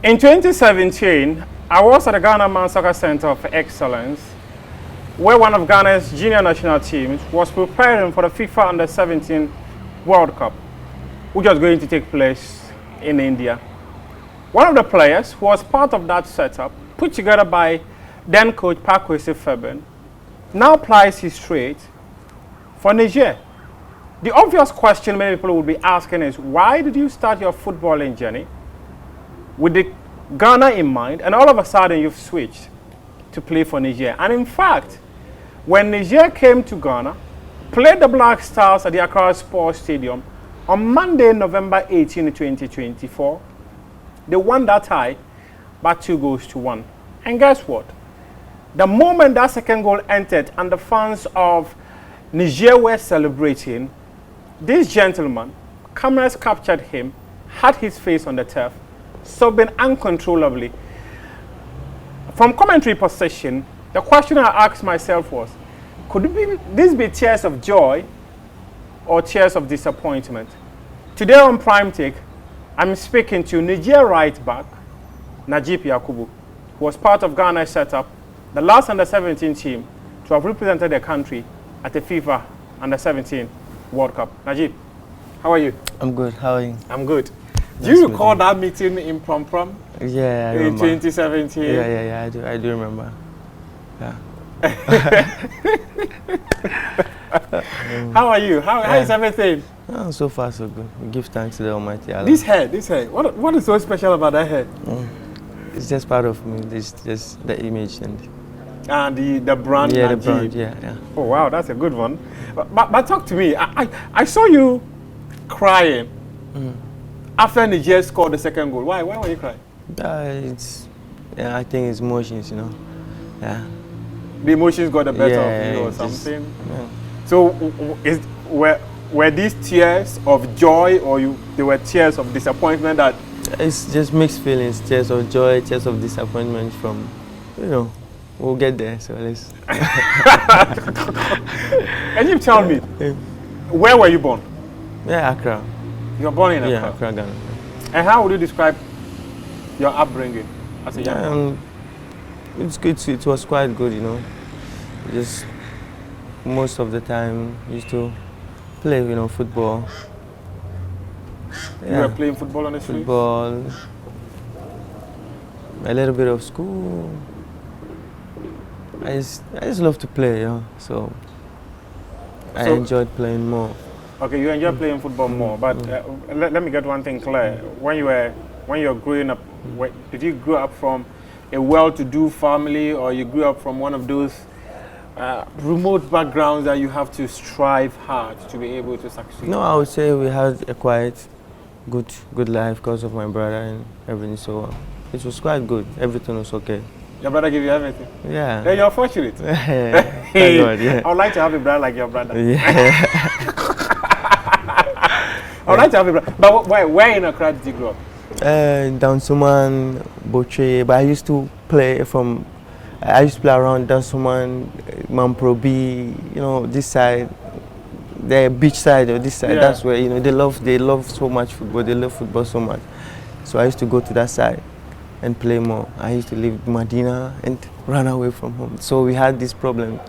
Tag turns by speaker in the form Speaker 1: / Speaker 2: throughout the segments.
Speaker 1: In 2017, I was at the Ghana Man Soccer Center of Excellence, where one of Ghana's junior national teams was preparing for the FIFA Under-17 World Cup, which was going to take place in India. One of the players who was part of that setup, put together by then coach Pakwesi Feben, now plies his trade for Niger. The obvious question many people would be asking is, why did you start your footballing journey with the Ghana in mind, and all of a sudden you've switched to play for Niger? And in fact, when Niger came to Ghana, played the Black Stars at the Accra Sports Stadium on Monday, November 18, 2024, they won that tie by 2-1. And guess what? The moment that second goal entered and the fans of Niger were celebrating, this gentleman, cameras captured him, had his face on the turf, sobbing uncontrollably. From commentary position, the question I asked myself was, could this be tears of joy or tears of disappointment? Today on Prime Take, I'm speaking to Niger right back, Najeeb Yakubu, who was part of Ghana's setup, the last Under-17 team to have represented their country at the FIFA Under-17 World Cup. Najeeb, how are you?
Speaker 2: I'm good. How are you?
Speaker 1: I'm good. Do you recall that meeting in Prom?
Speaker 2: Yeah, I
Speaker 1: in
Speaker 2: remember.
Speaker 1: 2017?
Speaker 2: Yeah, I do remember. Yeah.
Speaker 1: How are you? How is everything?
Speaker 2: Oh, so far so good. We give thanks to the Almighty Allah.
Speaker 1: This hair. What is so special about that hair?
Speaker 2: It's just part of me. It's just the image and
Speaker 1: the brand.
Speaker 2: Yeah,
Speaker 1: Najeeb.
Speaker 2: the brand. Yeah.
Speaker 1: Oh wow, that's a good one. But talk to me. I saw you crying after Niger scored the second goal. Why were you crying?
Speaker 2: I think it's emotions, you know. Yeah.
Speaker 1: The emotions got the better of you or something. So were these tears of joy, or they were tears of disappointment? That
Speaker 2: it's just mixed feelings, tears of joy, tears of disappointment from, we'll get there, so let's.
Speaker 1: Can you tell me, where were you born?
Speaker 2: Yeah, Accra.
Speaker 1: You were born in Accra?
Speaker 2: Yeah, Accra, Ghana.
Speaker 1: And how would you describe your upbringing as a young man?
Speaker 2: It's good. It was quite good, Just most of the time used to play, football.
Speaker 1: You were playing football on the street?
Speaker 2: Football, a little bit of school. I just love to play, so I enjoyed playing more.
Speaker 1: Okay, you enjoy playing football more, but let me get one thing clear. When you were growing up, did you grow up from a well-to-do family, or you grew up from one of those remote backgrounds that you have to strive hard to be able to succeed?
Speaker 2: No, I would say we had a quite good life because of my brother and everything, so it was quite good. Everything was okay.
Speaker 1: Your brother gave you everything?
Speaker 2: Yeah.
Speaker 1: Then you're fortunate.
Speaker 2: Thank God, yeah.
Speaker 1: I would like to have a brother like your brother.
Speaker 2: Yeah.
Speaker 1: I would like to have a brother. But where in Accra did you grow up?
Speaker 2: Dansuman, Boche, but I used to play around Dansuman, Mamprobi, this side, the beach side or this side. Yeah. That's where they love so much football. They love football so much. So I used to go to that side and play more. I used to leave Medina and run away from home. So we had this problem,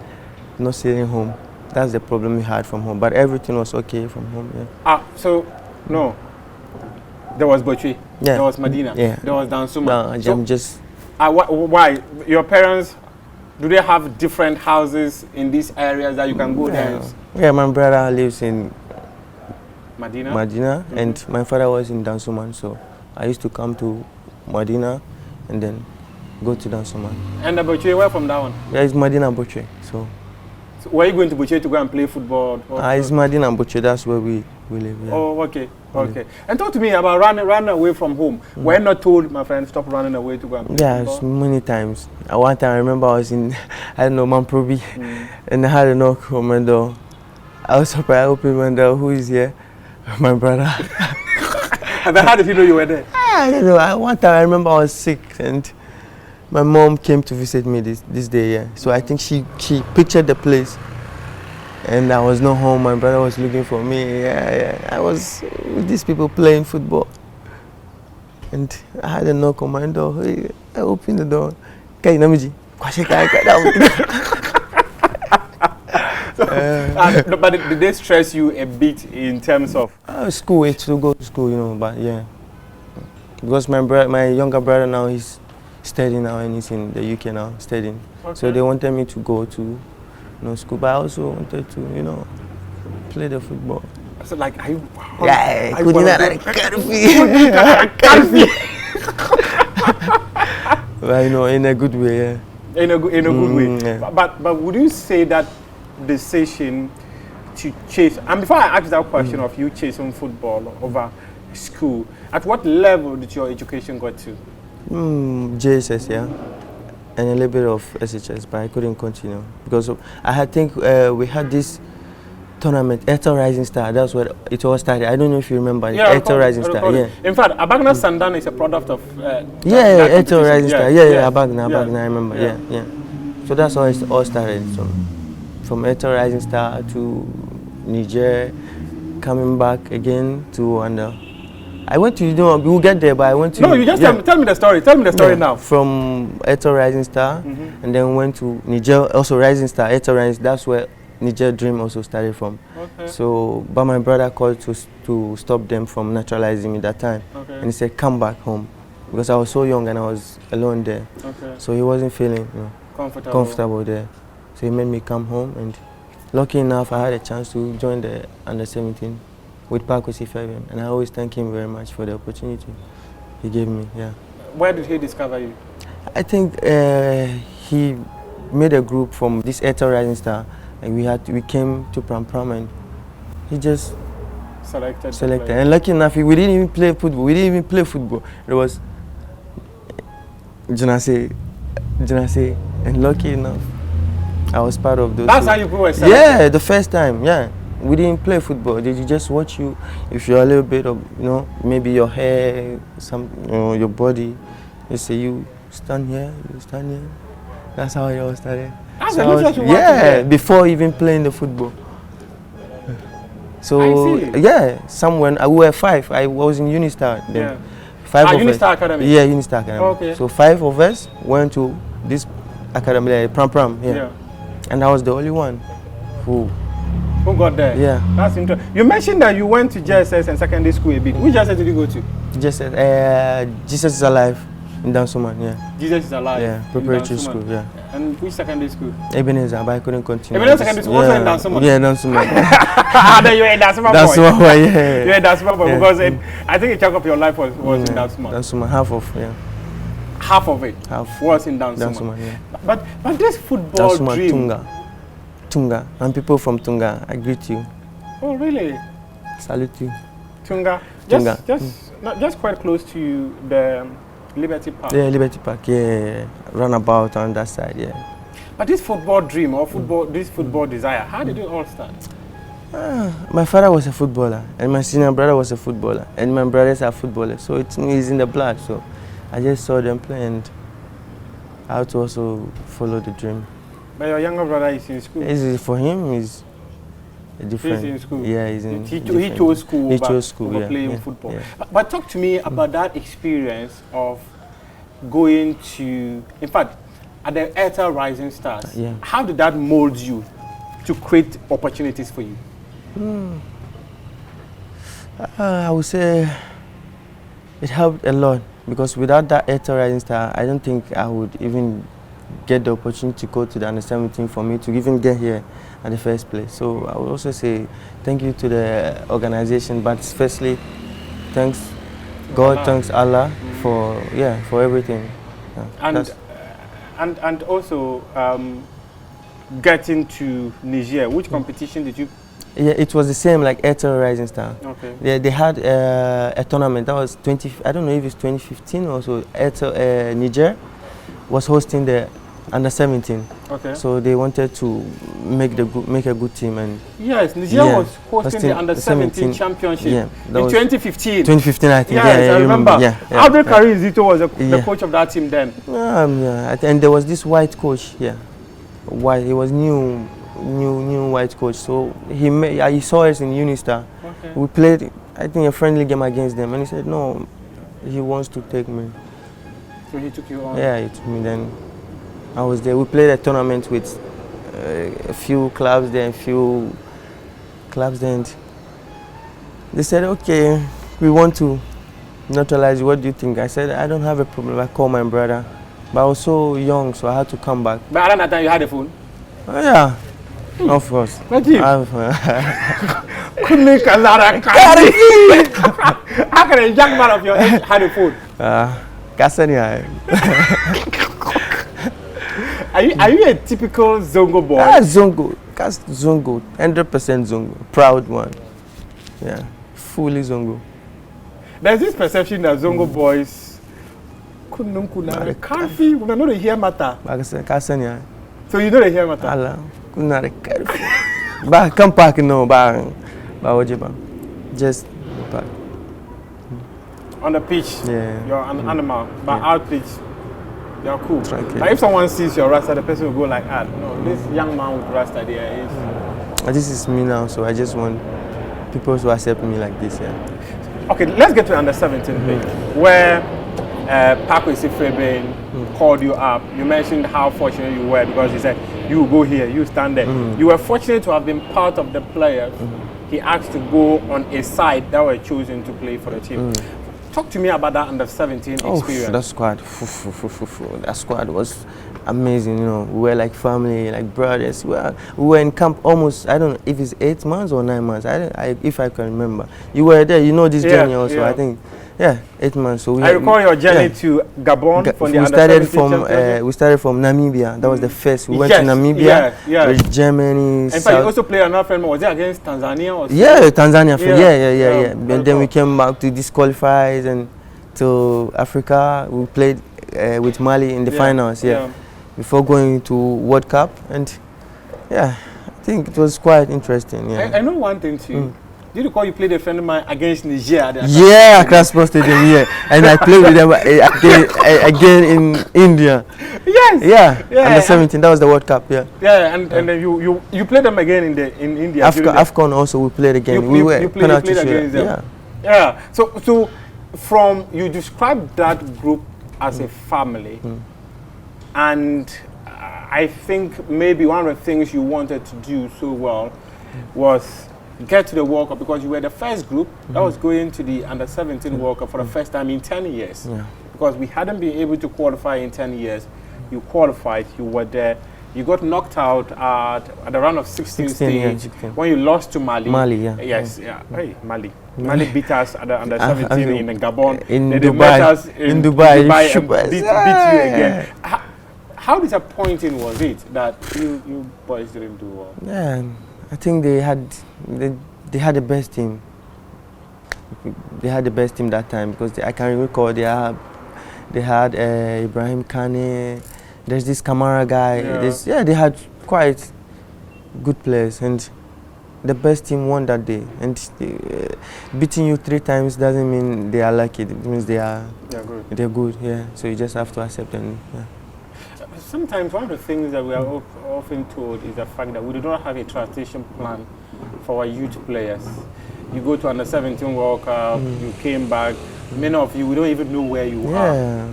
Speaker 2: not staying home. That's the problem we had from home. But everything was okay from home. Yeah.
Speaker 1: There was Bochi,
Speaker 2: yeah.
Speaker 1: There was Medina,
Speaker 2: yeah.
Speaker 1: There was Dansuma.
Speaker 2: No, I'm just...
Speaker 1: why? Your parents, do they have different houses in these areas that you can go there?
Speaker 2: Yeah, my brother lives in
Speaker 1: Medina,
Speaker 2: and my father was in Dansuman, so I used to come to Medina and then go to Dansuman.
Speaker 1: And the Bochi, where from that one?
Speaker 2: Yeah, it's Medina Bochi, so
Speaker 1: were you going to Bochi to go and play football?
Speaker 2: It's Medina Bochi, that's where we live. Yeah.
Speaker 1: Oh, okay. And talk to me about running away from home. Were you not told, my friend, stop running away to go and play football?
Speaker 2: Yeah, many times. At one time, I remember I was in, Mamprobi, and I had a knock on my door. I was surprised. I opened my door. Who is here? My brother.
Speaker 1: And how did you know you were there?
Speaker 2: I don't know. At one time, I remember I was sick, and my mom came to visit me this day. Yeah. So I think she pictured the place. And I was not home. My brother was looking for me. Yeah. I was with these people playing football. And I had a knock on my door. Hey, I opened the door. Kai namiji.
Speaker 1: But did they stress you a bit in terms of
Speaker 2: school? It's to go to school, you know. But yeah, because my younger brother now, he's studying now and he's in the UK now studying.
Speaker 1: Okay.
Speaker 2: So they wanted me to go to school, but I also wanted to play the football.
Speaker 1: So like,
Speaker 2: Yeah, I couldn't But in a good way, yeah.
Speaker 1: In a good way.
Speaker 2: Yeah.
Speaker 1: But would you say that decision to chase, and before I ask that question of you chasing football over school, at what level did your education go to?
Speaker 2: JSS, yeah, and a little bit of SHS, but I couldn't continue because we had this tournament, Eto Rising Star. That's where it all started. I don't know if you remember.
Speaker 1: Yeah,
Speaker 2: Eto Rising Star. Yeah.
Speaker 1: In fact, Abagna Sandan is a product of.
Speaker 2: Eto Rising Star. Yeah, Abagna. I remember. Yeah. So that's how it all started. So from Eto Rising Star to Niger, coming back again to I went to we'll get there, but I went to.
Speaker 1: No, you just tell me the story. Tell me the story now.
Speaker 2: From Eto Rising Star, and then went to Niger, also Rising Star. Eto Rising. That's where Niger Dream also started from.
Speaker 1: Okay.
Speaker 2: So, but my brother called to stop them from naturalizing me that time.
Speaker 1: Okay.
Speaker 2: And he said, come back home. Because I was so young and I was alone there.
Speaker 1: Okay.
Speaker 2: So he wasn't feeling comfortable there. So he made me come home, and lucky enough I had a chance to join the under-17 with Pakosi Fabian. And I always thank him very much for the opportunity he gave me. Yeah.
Speaker 1: Where did he discover you?
Speaker 2: I think he made a group from this Eto Rising Star. And we came to Pram and he just selected. And lucky enough, we didn't even play football. It was Janase, and lucky enough, I was part of those.
Speaker 1: That's how you grew a selected?
Speaker 2: Yeah, the first time. Yeah, we didn't play football. They just watch you. If you're a little bit of maybe your hair, your body, they say you stand here, you stand here. That's how it all started. Before even playing the football. So somewhere we were 5. I was in Unistar then.
Speaker 1: Yeah.
Speaker 2: 5 of
Speaker 1: Unistar
Speaker 2: us.
Speaker 1: Academy.
Speaker 2: Yeah, Unistar Academy.
Speaker 1: Okay.
Speaker 2: So 5 of us went to this academy, Pram. Yeah. And I was the only one who
Speaker 1: got there.
Speaker 2: Yeah.
Speaker 1: That's interesting. You mentioned that you went to JSS and secondary school a bit. Which JSS did you go to?
Speaker 2: JSS. Jesus is Alive. In Dansuman, yeah.
Speaker 1: Jesus is Alive.
Speaker 2: Yeah, preparatory school, yeah.
Speaker 1: And which secondary school?
Speaker 2: Ebenezer, but I couldn't continue.
Speaker 1: Ebenezer secondary school, also in Dansuman?
Speaker 2: Yeah, Dansuman.
Speaker 1: Then you were in Dansuman boy.
Speaker 2: Dansuman boy, yeah.
Speaker 1: You were in Dansuman boy because I think a chunk of your life was in Dansuman.
Speaker 2: Dansuman, half of it. Half
Speaker 1: was in Dansuman.
Speaker 2: Yeah.
Speaker 1: But this football
Speaker 2: Dansuman,
Speaker 1: dream.
Speaker 2: Tunga, and people from Tunga, I greet you.
Speaker 1: Oh really?
Speaker 2: Salute you.
Speaker 1: Tunga. Just quite close to the Liberty Park.
Speaker 2: Yeah, Liberty Park. Yeah, runabout on that side. Yeah.
Speaker 1: But this football dream or this football desire, how did it all start?
Speaker 2: My father was a footballer, and my senior brother was a footballer, and my brothers are footballers. So it's in the blood. So I just saw them play, and I had to also follow the dream.
Speaker 1: But your younger brother is in school.
Speaker 2: For him, he's different.
Speaker 1: He's in school.
Speaker 2: Yeah, he's in.
Speaker 1: He chose school.
Speaker 2: He chose school.
Speaker 1: Over playing football. Yeah. But talk to me about that experience of going to, in fact, at the Eto Rising Stars.
Speaker 2: Yeah.
Speaker 1: How did that mold you to create opportunities for you?
Speaker 2: I would say it helped a lot because without that Eto Rising Star, I don't think I would even get the opportunity to go to the under-17 for me to even get here at the first place. So I would also say thank you to the organization, but firstly, thanks God, thanks Allah for everything. Yeah,
Speaker 1: and also getting to Niger. Which competition did you?
Speaker 2: Yeah, it was the same like Eto Rising Star.
Speaker 1: Okay.
Speaker 2: They had a tournament that was I don't know if it's 2015 or so. Niger was hosting the under-17.
Speaker 1: Okay.
Speaker 2: So they wanted to make a good team, and
Speaker 1: yes, Niger was hosting the under-17 championship in 2015.
Speaker 2: 2015, I think.
Speaker 1: Yes, I remember. Abdul Karim Zito was the coach of that team then.
Speaker 2: And there was this white coach. Yeah, white. He was new white coach. So he saw us in Unistar.
Speaker 1: Okay.
Speaker 2: We played, I think, a friendly game against them, and he said, "No, he wants to take me.
Speaker 1: So he took you on?
Speaker 2: Yeah, he took me. Then I was there. We played a tournament with a few clubs there, and they said, okay, we want to naturalize you. What do you think? I said, I don't have a problem. I called my brother. But I was so young, so I had to come back.
Speaker 1: But around that time, you had a phone?
Speaker 2: Oh, yeah, of course.
Speaker 1: Najeeb. How can a young man of your age have a phone? Are you a typical zongo boy?
Speaker 2: Zongo. That's zongo. 100% zongo. Proud one. Yeah, fully zongo.
Speaker 1: There's this perception that zongo boys can't be. We know the hear matter. So you know the hear matter?
Speaker 2: But come back no, just back.
Speaker 1: On the pitch,
Speaker 2: yeah,
Speaker 1: you're an animal. But out pitch, you're cool.
Speaker 2: Tranquil.
Speaker 1: But if someone sees your rasta, the person will go like, ah, no, this young man with rasta there is.
Speaker 2: This is me now, so I just want people to accept me like this. Yeah.
Speaker 1: Okay, let's get to under 17 where Paco Isifrebe called you up. You mentioned how fortunate you were because he said, you go here, you stand there. You were fortunate to have been part of the players. He asked to go on a side that were chosen to play for the team. Talk to me about that under 17 experience.
Speaker 2: That squad, that squad was amazing. You know, we were like family, like brothers. We were in camp almost, I don't know if it's 8 months or 9 months. If I can remember. You were there. You know this journey also. Yeah. I think. Yeah, 8 months. So
Speaker 1: I recall your journey to Gabon from the under 17
Speaker 2: we started from Namibia. That was the first. We went to Namibia, with Germany.
Speaker 1: In fact, you also played another friend. Was it against Tanzania or something?
Speaker 2: Yeah, Tanzania. Yeah. And then we came back to disqualify and to Africa. We played with Mali in the finals. Before going to World Cup, and I think it was quite interesting. Yeah.
Speaker 1: I know one thing too. Did you recall you played a friend of mine against Niger?
Speaker 2: Yeah, across Sports Stadium, and I played with them again in India.
Speaker 1: Yes.
Speaker 2: Yeah. Under 17, that was the World Cup. Yeah.
Speaker 1: Yeah, and then you played them again in India.
Speaker 2: AFCON also we played again.
Speaker 1: You played against them. Yeah. So from you described that group as a family, and I think maybe one of the things you wanted to do so well was get to the World Cup because you were the first group that was going to the under 17 World Cup for the first time in 10 years. Yeah. Because we hadn't been able to qualify in 10 years. You qualified, you were there. You got knocked out at the round of 16 stage when you lost to Mali. Yes, Hey, Mali. Mali beat us at the under 17 in Gabon.
Speaker 2: In Dubai.
Speaker 1: In Dubai and beat you again. How disappointing was it that you boys didn't do well?
Speaker 2: Yeah. I think they had the best team. They had the best team that time because I can recall they had Ibrahim Kane. There's this Kamara guy. They had quite good players, and the best team won that day. And beating you 3 times doesn't mean they are lucky. It means they're good. They're good. Yeah. So you just have to accept them. Yeah.
Speaker 1: Sometimes one of the things that we are often told is the fact that we do not have a transition plan for our youth players. You go to under 17 World Cup, you came back. Many of you, we don't even know where you are.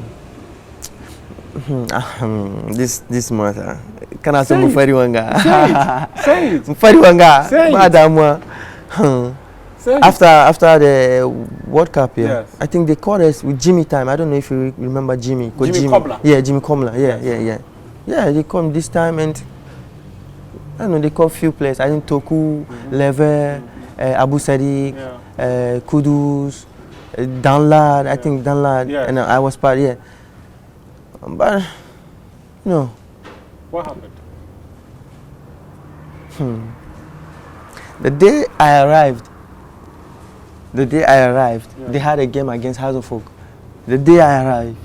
Speaker 2: This matter. Can I say Mufariwanga?
Speaker 1: Say it.
Speaker 2: Mufariwanga. After the World Cup, I think they called us with Jimmy time. I don't know if you remember Jimmy.
Speaker 1: Jimmy Kobler.
Speaker 2: Yeah, Jimmy Kobler. Yeah, they called this time, and I don't know, they called few players. I think Toku, Lever, Abu Sadiq, Kudus, Danlad. I think Danlad, and I was part. Yeah, but no.
Speaker 1: What happened?
Speaker 2: The day I arrived, they had a game against House of Folk. The day I arrived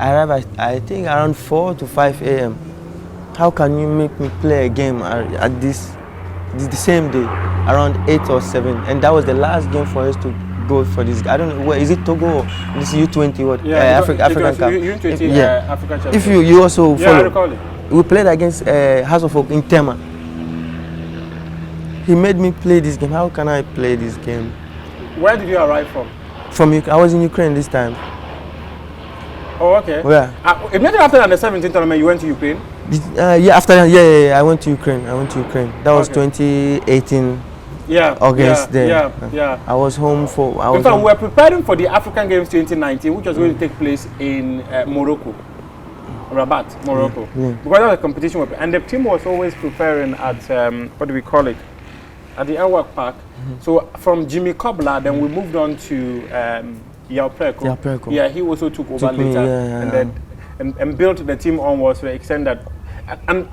Speaker 2: at, I think, around 4 to 5 a.m. How can you make me play a game at the same day, around 8 or 7? And that was the last game for us to go for this. I don't know, where is it, Togo or this U20 what? African Cup.
Speaker 1: U20 African Cup.
Speaker 2: If you also follow.
Speaker 1: I recall it.
Speaker 2: We played against House of Folk in Tema. He made me play this game. How can I play this game?
Speaker 1: Where did you arrive from?
Speaker 2: I was in Ukraine this time.
Speaker 1: Oh, okay.
Speaker 2: Yeah.
Speaker 1: Immediately after the under-17 tournament, you went to Ukraine?
Speaker 2: Yeah, after that, yeah, I went to Ukraine. That was 2018.
Speaker 1: Yeah.
Speaker 2: August there.
Speaker 1: Yeah.
Speaker 2: I was home for.
Speaker 1: In fact, we were preparing for the African Games 2019, which was going to take place in Morocco, Rabat, Morocco. Because of the competition, and the team was always preparing at what do we call it? At the Airwork Park. So from Jimmy Kobler, then we moved on to Yakubu. Yeah, he also took over later, and then and built the team onwards to the extent that, and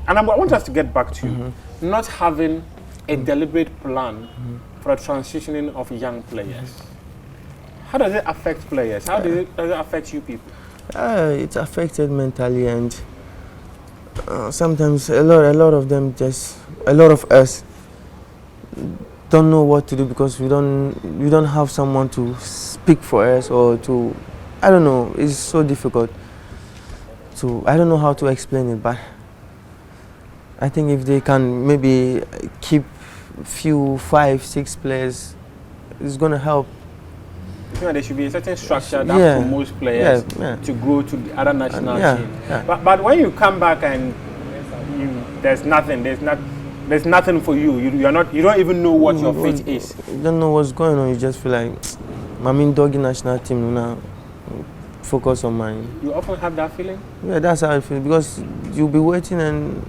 Speaker 1: I want us to get back to not having a deliberate plan for the transitioning of young players. How does it affect players? How does it affect you people?
Speaker 2: It's affected mentally, and sometimes a lot of us don't know what to do because we don't have someone to speak for us or to, I don't know. It's so difficult. So I don't know how to explain it, but I think if they can maybe keep few 5-6 players, it's gonna help.
Speaker 1: You think there should be a certain structure that promotes players to grow to the other national team. But when you come back and there's nothing for you. You don't even know what your fate is.
Speaker 2: You don't know what's going on. You just feel like I'm in doggy national team now. Focus on mine.
Speaker 1: You often have that feeling? Yeah,
Speaker 2: that's how I feel because you'll be waiting and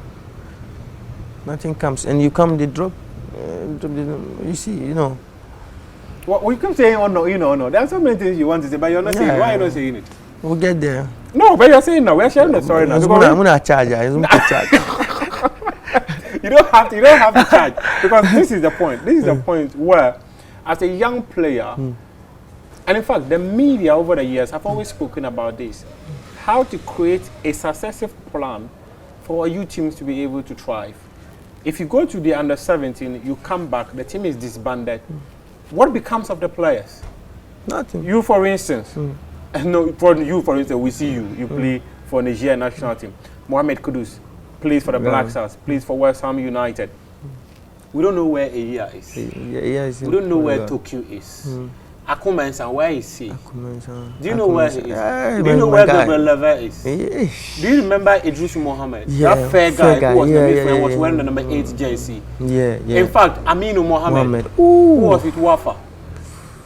Speaker 2: nothing comes, and you come the drop. You see, you know.
Speaker 1: Well, we keep saying, oh no. There are so many things you want to say, but you're not saying it. Why are you not saying it?
Speaker 2: We'll get there.
Speaker 1: No, but you're saying no. We're sharing the story now.
Speaker 2: I'm gonna charge you.
Speaker 1: You don't have to charge because this is the point. This is the point where, as a young player, and in fact, the media over the years have always spoken about this: how to create a successive plan for youth teams to be able to thrive. If you go to the under-17, you come back, the team is disbanded. What becomes of the players?
Speaker 2: Nothing.
Speaker 1: You, for instance, no, for instance, we see you play for Niger national team. Mohamed Kudus plays for the Black Stars, plays for West Ham United. We don't know where Eya is. We don't know where Tokyo is. Akumensan, where is he? Do you know where he is? Do you know where Gabriel Lever is? Do you remember Idris Mohammed? That fair guy who was the midfielder, was wearing the number 8 jersey. In fact, Aminu Mohammed, who was with Wafa.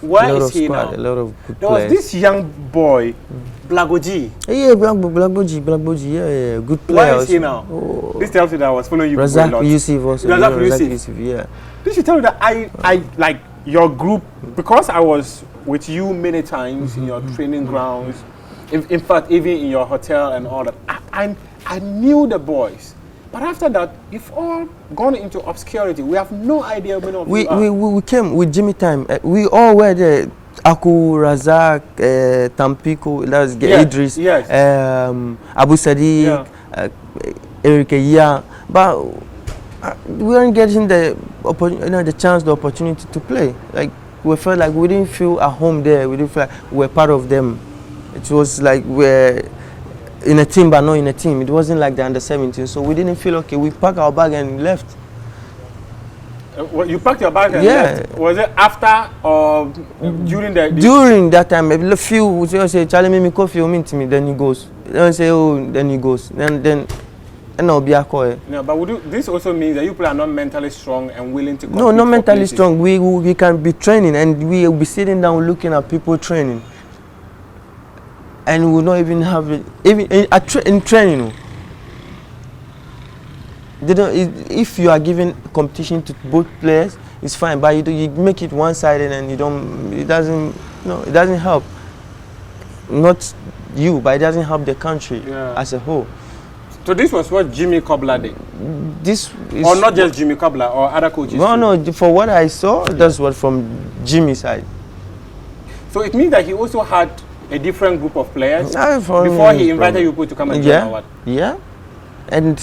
Speaker 1: Where is he now?
Speaker 2: A lot of good
Speaker 1: there was this young boy, Blagoji.
Speaker 2: Blagoji, good player.
Speaker 1: Where is he now? This tells you that I was following you a lot.
Speaker 2: Razak Yusuf also.
Speaker 1: Razak Yusuf, This should tell you that I like your group, because I was with you many times in your training grounds, in fact, even in your hotel and all that. I knew the boys. But after that, you've all gone into obscurity. We have no idea when
Speaker 2: we came with Jimmy time. We all were there. Aku, Razak, Tampico, Idris, Abu Sadiq, Eric, but we weren't getting the opportunity to play. Like we felt like we didn't feel at home there. We didn't feel like we were part of them. It was like we're in a team but not in a team. It wasn't like the under-17, so we didn't feel okay. We packed our bag and left.
Speaker 1: You packed your bag and left? Was it after or during the...
Speaker 2: During that time, a few would say, Charlie, make me coffee, meet me, then he goes. Then say, oh, then he goes. Then I'll be a call.
Speaker 1: No, but this also means that you people are not mentally strong and willing to compete.
Speaker 2: No, not mentally strong. We can be training and we will be sitting down looking at people training. And we will not even have it, even in training. They don't. If you are giving competition to both players, it's fine. But you make it one-sided and you don't. It doesn't help. Not you, but it doesn't help the country as a whole.
Speaker 1: So this was what Jimmy Kobler did.
Speaker 2: This is
Speaker 1: or not just Jimmy Kobler or other coaches.
Speaker 2: No. For what I saw, that's what from Jimmy's side.
Speaker 1: So it means that he also had a different group of players before he invited you to come and join our.
Speaker 2: Yeah, and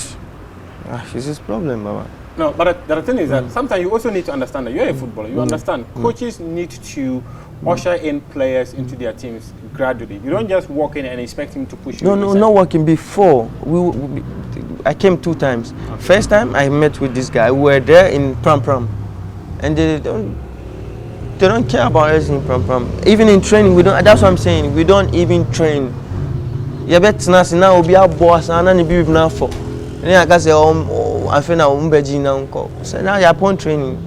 Speaker 2: this is problem, Baba.
Speaker 1: No, but the thing is that sometimes you also need to understand that you're a footballer. You understand coaches need to usher in players into their teams gradually. You don't just walk in and expect him to push you.
Speaker 2: No, not working before. I came 2 times. Okay. First time I met with this guy. We were there in Pram, and they don't. don't care about us in Pram. Even in training, we don't. That's what I'm saying. We don't even train. You bet now will be our boss and then be now for. And then I can say, I feel now umbeji now uncle. So now you're upon training.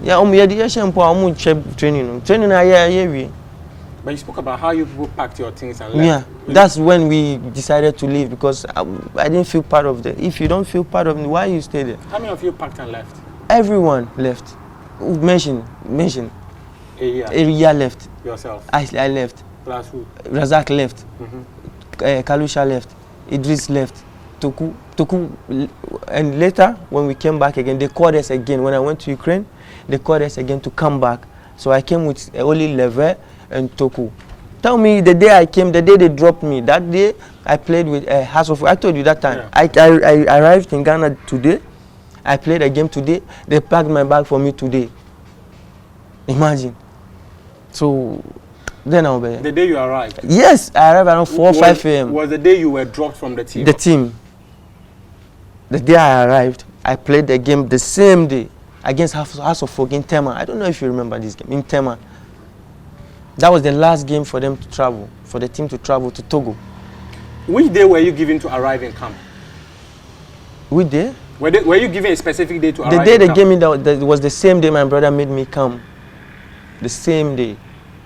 Speaker 2: Yeah, the education for training. Training we.
Speaker 1: But you spoke about how you people packed your things and left.
Speaker 2: Yeah, that's when we decided to leave because I didn't feel part of it. If you don't feel part of it, why you stay there?
Speaker 1: How many of you packed and left?
Speaker 2: Everyone left. Mention. Area left.
Speaker 1: Yourself?
Speaker 2: I left.
Speaker 1: Plus who?
Speaker 2: Razak left. Kalusha left. Idris left. Toku. And later, when we came back again, they called us again. When I went to Ukraine, they called us again to come back. So I came with only Leve and Toku. Tell me the day I came, the day they dropped me, that day I played with House of. I told you that time. Yeah. I arrived in Ghana today. I played a game today. They packed my bag for me today. Imagine. So then I'll be.
Speaker 1: The day you arrived?
Speaker 2: Yes, I arrived around 4 or 5 a.m.
Speaker 1: Was the day you were dropped from the team?
Speaker 2: The team. The day I arrived, I played the game the same day against House of Folk in Tema. I don't know if you remember this game, in Tema. That was the last game for them to travel, for the team to travel to Togo.
Speaker 1: Which day were you given to arrive in camp?
Speaker 2: Which day?
Speaker 1: Were you given a specific day to arrive in camp?
Speaker 2: The day they gave me, that was the same day my brother made me come. The same day.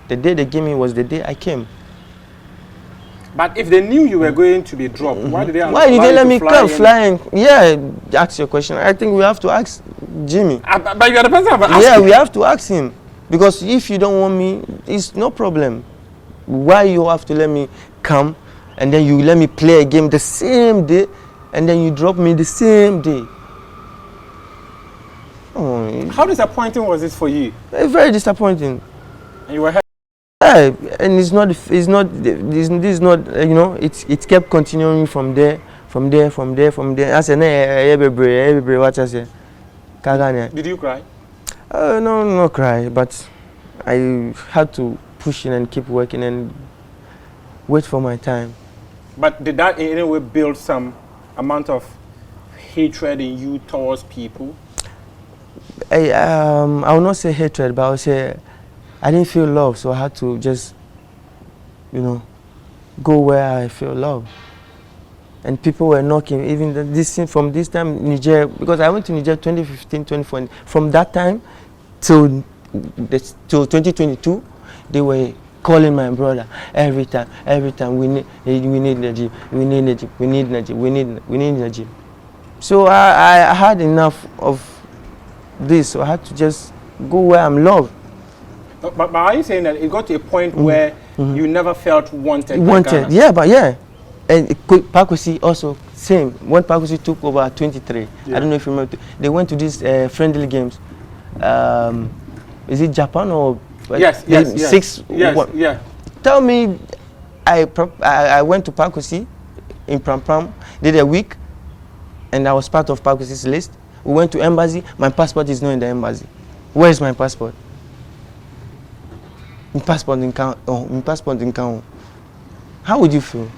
Speaker 2: The day they gave me was the day I came.
Speaker 1: But if they knew you were going to be dropped, why did they
Speaker 2: let me come flying? Yeah, ask your question. I think we have to ask Jimmy.
Speaker 1: But you are the person I'm asking.
Speaker 2: Yeah, we have to ask him. Because if you don't want me, it's no problem. Why you have to let me come and then you let me play a game the same day and then you drop me the same day? Oh,
Speaker 1: how disappointing was this for you?
Speaker 2: Very disappointing.
Speaker 1: And you were hurt?
Speaker 2: Yeah, and it's not, you know, it kept continuing from there. I said, everybody, what I say?
Speaker 1: Did you cry?
Speaker 2: No, not cry, but I had to push in and keep working and wait for my time.
Speaker 1: But did that in any way build some amount of hatred in you towards people?
Speaker 2: I will not say hatred, but I will say I didn't feel love, so I had to just, you know, go where I feel love. And people were knocking, even from this time, Niger, because I went to Niger 2015, 2014. From that time till 2022, they were calling my brother every time. We need Najeeb. So I had enough of this, so I had to just go where I'm loved.
Speaker 1: But are you saying that it got to a point where you never felt wanted?
Speaker 2: Yeah, but yeah. And Pakusi also, same. When Pakusi took over 23, I don't know if you remember, they went to these friendly games. Is it Japan or?
Speaker 1: Yes.
Speaker 2: 6.
Speaker 1: Yes, yeah.
Speaker 2: Tell me, I went to Pakusi in Pram, did a week, and I was part of Pakusi's list. We went to embassy. My passport is not in the embassy. Where is my passport? My passport in Kano. How would you feel?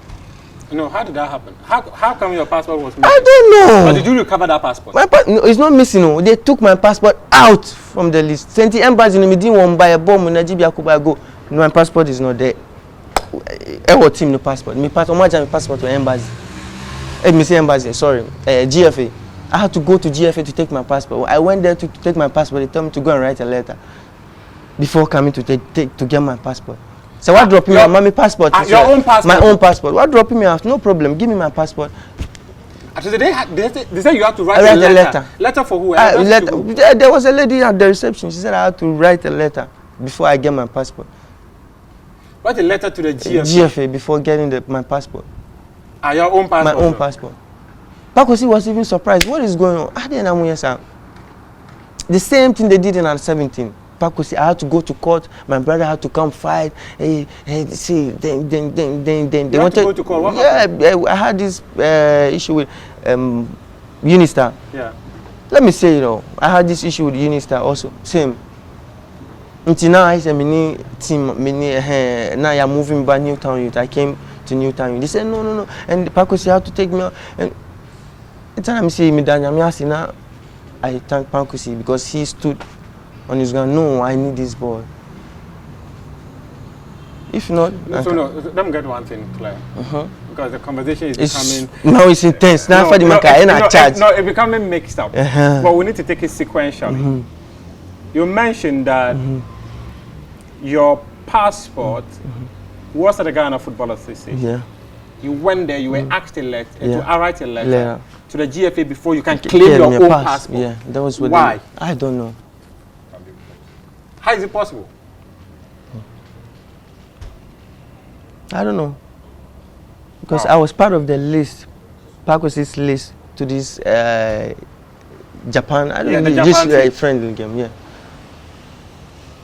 Speaker 1: No, how did that happen? How come your passport was missing?
Speaker 2: I don't know.
Speaker 1: Or did you recover that passport?
Speaker 2: No, it's not missing. No. They took my passport out from the list. Sent the embassy. Me didn't want to buy a bomb. Najeeb Yakubu, I go. No, my passport is not there. Our team no passport. My passport to embassy. Me say embassy. Sorry, GFA. I had to go to GFA to take my passport. I went there to take my passport. They told me to go and write a letter before coming to get my passport. So what dropping me off? My passport.
Speaker 1: Your own passport?
Speaker 2: My own passport. What dropping me off? No problem. Give me my passport.
Speaker 1: So they said you had to write
Speaker 2: a
Speaker 1: letter. Letter for who?
Speaker 2: There was a lady at the reception. She said I had to write a letter before I get my passport.
Speaker 1: Write a letter to the GFA?
Speaker 2: GFA before getting my passport.
Speaker 1: Your own passport?
Speaker 2: My own passport. Pakosi was even surprised. What is going on? I didn't know. The same thing they did in 17. Pakosi, I had to go to court. My brother had to come fight. They wanted
Speaker 1: to go to court. What happened?
Speaker 2: I had this issue with Unistar.
Speaker 1: Yeah.
Speaker 2: Let me say, I had this issue with Unistar also. Same. Until now, I said, mini team, now you're moving back Newtown Youth. I came to Newtown Youth. They said, no. And Pakosi had to take me out. And the time I say, I thank Pakosi because he stood on his ground. No, I need this ball. If not,
Speaker 1: so no, let me get one thing clear. Because the conversation is becoming
Speaker 2: now it's intense. Now for the
Speaker 1: it's becoming mixed up. But we need to take it sequentially. You mentioned that your passport was at the Ghana Football Association.
Speaker 2: Yeah.
Speaker 1: You went there, you were asked to write a letter to the GFA before you can claim your own passport.
Speaker 2: Yeah, that was what.
Speaker 1: Why?
Speaker 2: I don't know.
Speaker 1: How is it possible?
Speaker 2: I don't know. Because I was part of the list, Pakosi's list to this Japan. I don't know, just a friendly game. Yeah.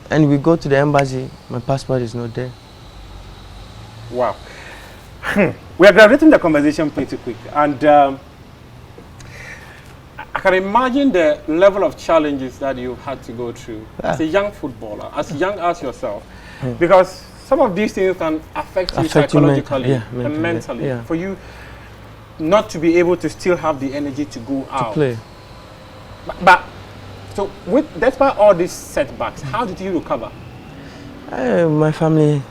Speaker 2: And we go to the embassy. My passport is not there.
Speaker 1: Wow. We are graduating the conversation pretty quick, and I can imagine the level of challenges that you've had to go through as a young footballer, as young as yourself, because some of these things can affect you psychologically and mentally. Yeah. For you not to be able to still have the energy to go out.
Speaker 2: To play.
Speaker 1: But so, despite all these setbacks, how did you recover?
Speaker 2: My family,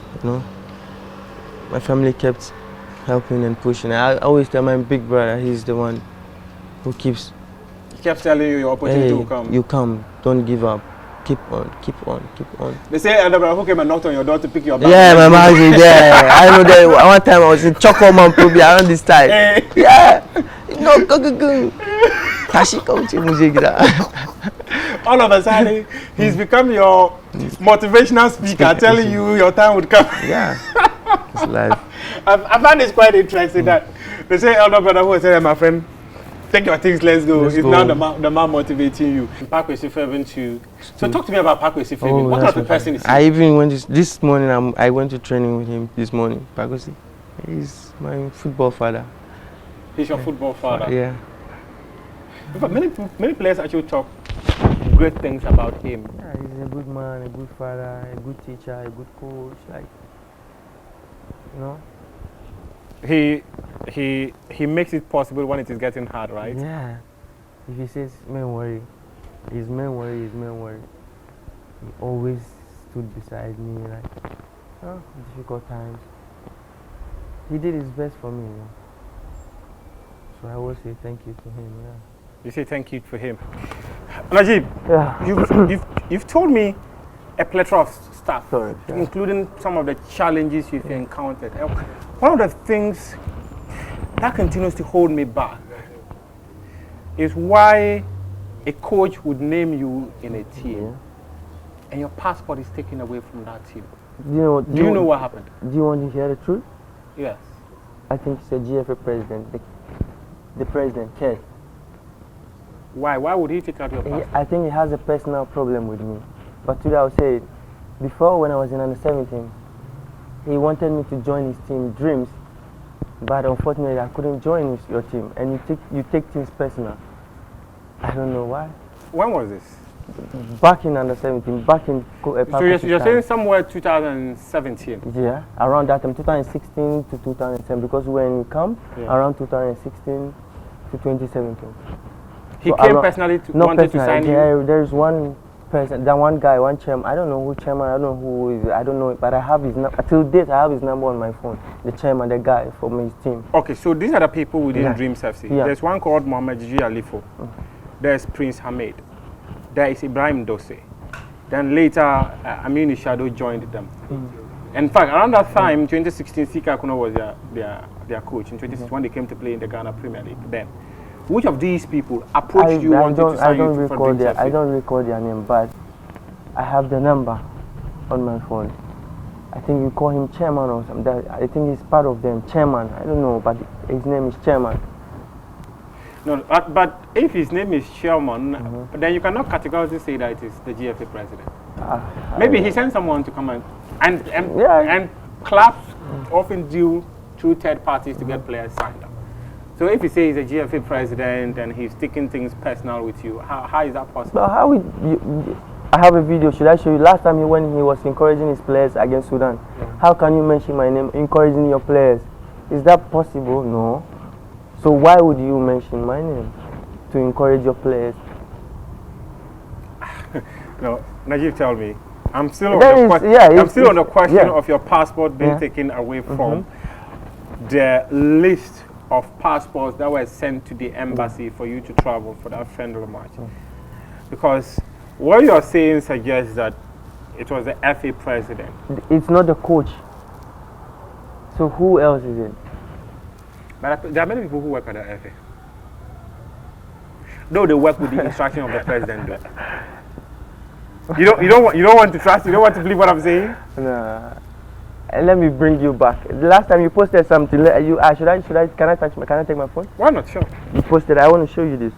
Speaker 2: my family kept helping and pushing. I always tell my big brother, he's the one who keeps.
Speaker 1: He kept telling you your opportunity will come.
Speaker 2: You come, don't give up. Keep on, keep on, keep on.
Speaker 1: They say another brother who came and knocked on your door to pick your bag.
Speaker 2: Yeah, my mom is there. I know that one time I was in Choco Man probably around this time. Yeah. Go. Tashi come to music.
Speaker 1: All of a sudden, he's become your motivational speaker, telling you your time would come.
Speaker 2: Yeah. It's life.
Speaker 1: I find this quite interesting that they say elder brother who said, my friend, take your things, let's go. It's now the man motivating you. Pakwesi Fevin too. So talk to me about Pakwesi Fevin. What kind of person is he?
Speaker 2: I even went this morning. I went to training with him this morning. Pakwesi, he's my football father.
Speaker 1: He's your football father.
Speaker 2: Yeah.
Speaker 1: But many players actually talk great things about him.
Speaker 2: Yeah, he's a good man, a good father, a good teacher, a good coach. Like,
Speaker 1: He makes it possible when it is getting hard, right?
Speaker 2: Yeah. If he says, man worry, his man worry. He always stood beside me, like, difficult times. He did his best for me, So I always say thank you to him,
Speaker 1: You say thank you for him. Najeeb, you've told me a plethora of stuff, including some of the challenges you've encountered. One of the things that continues to hold me back is why a coach would name you in a team and your passport is taken away from that team. Do you know what happened?
Speaker 2: Do you want to hear the truth?
Speaker 1: Yes.
Speaker 2: I think it's the GFA president, the president, Kurt.
Speaker 1: Why? Why would he take out your passport?
Speaker 2: I think he has a personal problem with me. But today I'll say it. Before, when I was in under 17, he wanted me to join his team, Dreams. But unfortunately, I couldn't join your team. And you take things personal. I don't know why.
Speaker 1: When was this?
Speaker 2: Back in under 17, back in
Speaker 1: So you're saying somewhere 2017?
Speaker 2: Yeah, around that time, 2016 to 2017, because when we come, around 2016 to 2017.
Speaker 1: He came personally to wanted to sign you?
Speaker 2: There's one person, that one guy, one chairman, I don't know who chairman, I don't know who is, I don't know, but I have his number, till date I have his number on my phone, the chairman, the guy from his team.
Speaker 1: Okay, so these are the people within Dreams FC. There's one called Mohamed Jiji Alifo, there's Prince Hamid, there is Ibrahim Dose, then later Aminu Shadow joined them. In fact, around that time, 2016, Sika Kuno was their coach, in 2016 when they came to play in the Ghana Premier League then. Which of these people approached you wanted to sign you for Dreams FC?
Speaker 2: I don't recall their name, but I have the number on my phone. I think you call him chairman or something. I think he's part of them, chairman. I don't know, but his name is chairman.
Speaker 1: No, but if his name is chairman, then you cannot categorically say that it is the GFA president. Maybe he sent someone to come and clubs often do through third parties to get players signed up. So if you say he's a GFA president and he's taking things personal with you, how is that possible?
Speaker 2: But I have a video, should I show you? Last time when he was encouraging his players against Sudan, how can you mention my name, encouraging your players? Is that possible? No. So why would you mention my name to encourage your players?
Speaker 1: No, Najeeb, tell me. I'm still on
Speaker 2: There
Speaker 1: the
Speaker 2: is-
Speaker 1: question.
Speaker 2: yeah,
Speaker 1: I'm
Speaker 2: it's-
Speaker 1: still on the question
Speaker 2: yeah.
Speaker 1: of your passport being
Speaker 2: Yeah.
Speaker 1: taken away from the list of passports that were sent to the embassy for you to travel for that friendly match. Because what you're saying suggests that it was the FA president.
Speaker 2: It's not the coach. So who else is it?
Speaker 1: But there are many people who work at the FA. No, they work with the instruction of the president. Though. You don't want to trust. You don't want to believe what I'm saying.
Speaker 2: Nah. And let me bring you back. The last time you posted something, should I? Can I take my phone?
Speaker 1: Why not? Sure.
Speaker 2: You posted. I want to show you this.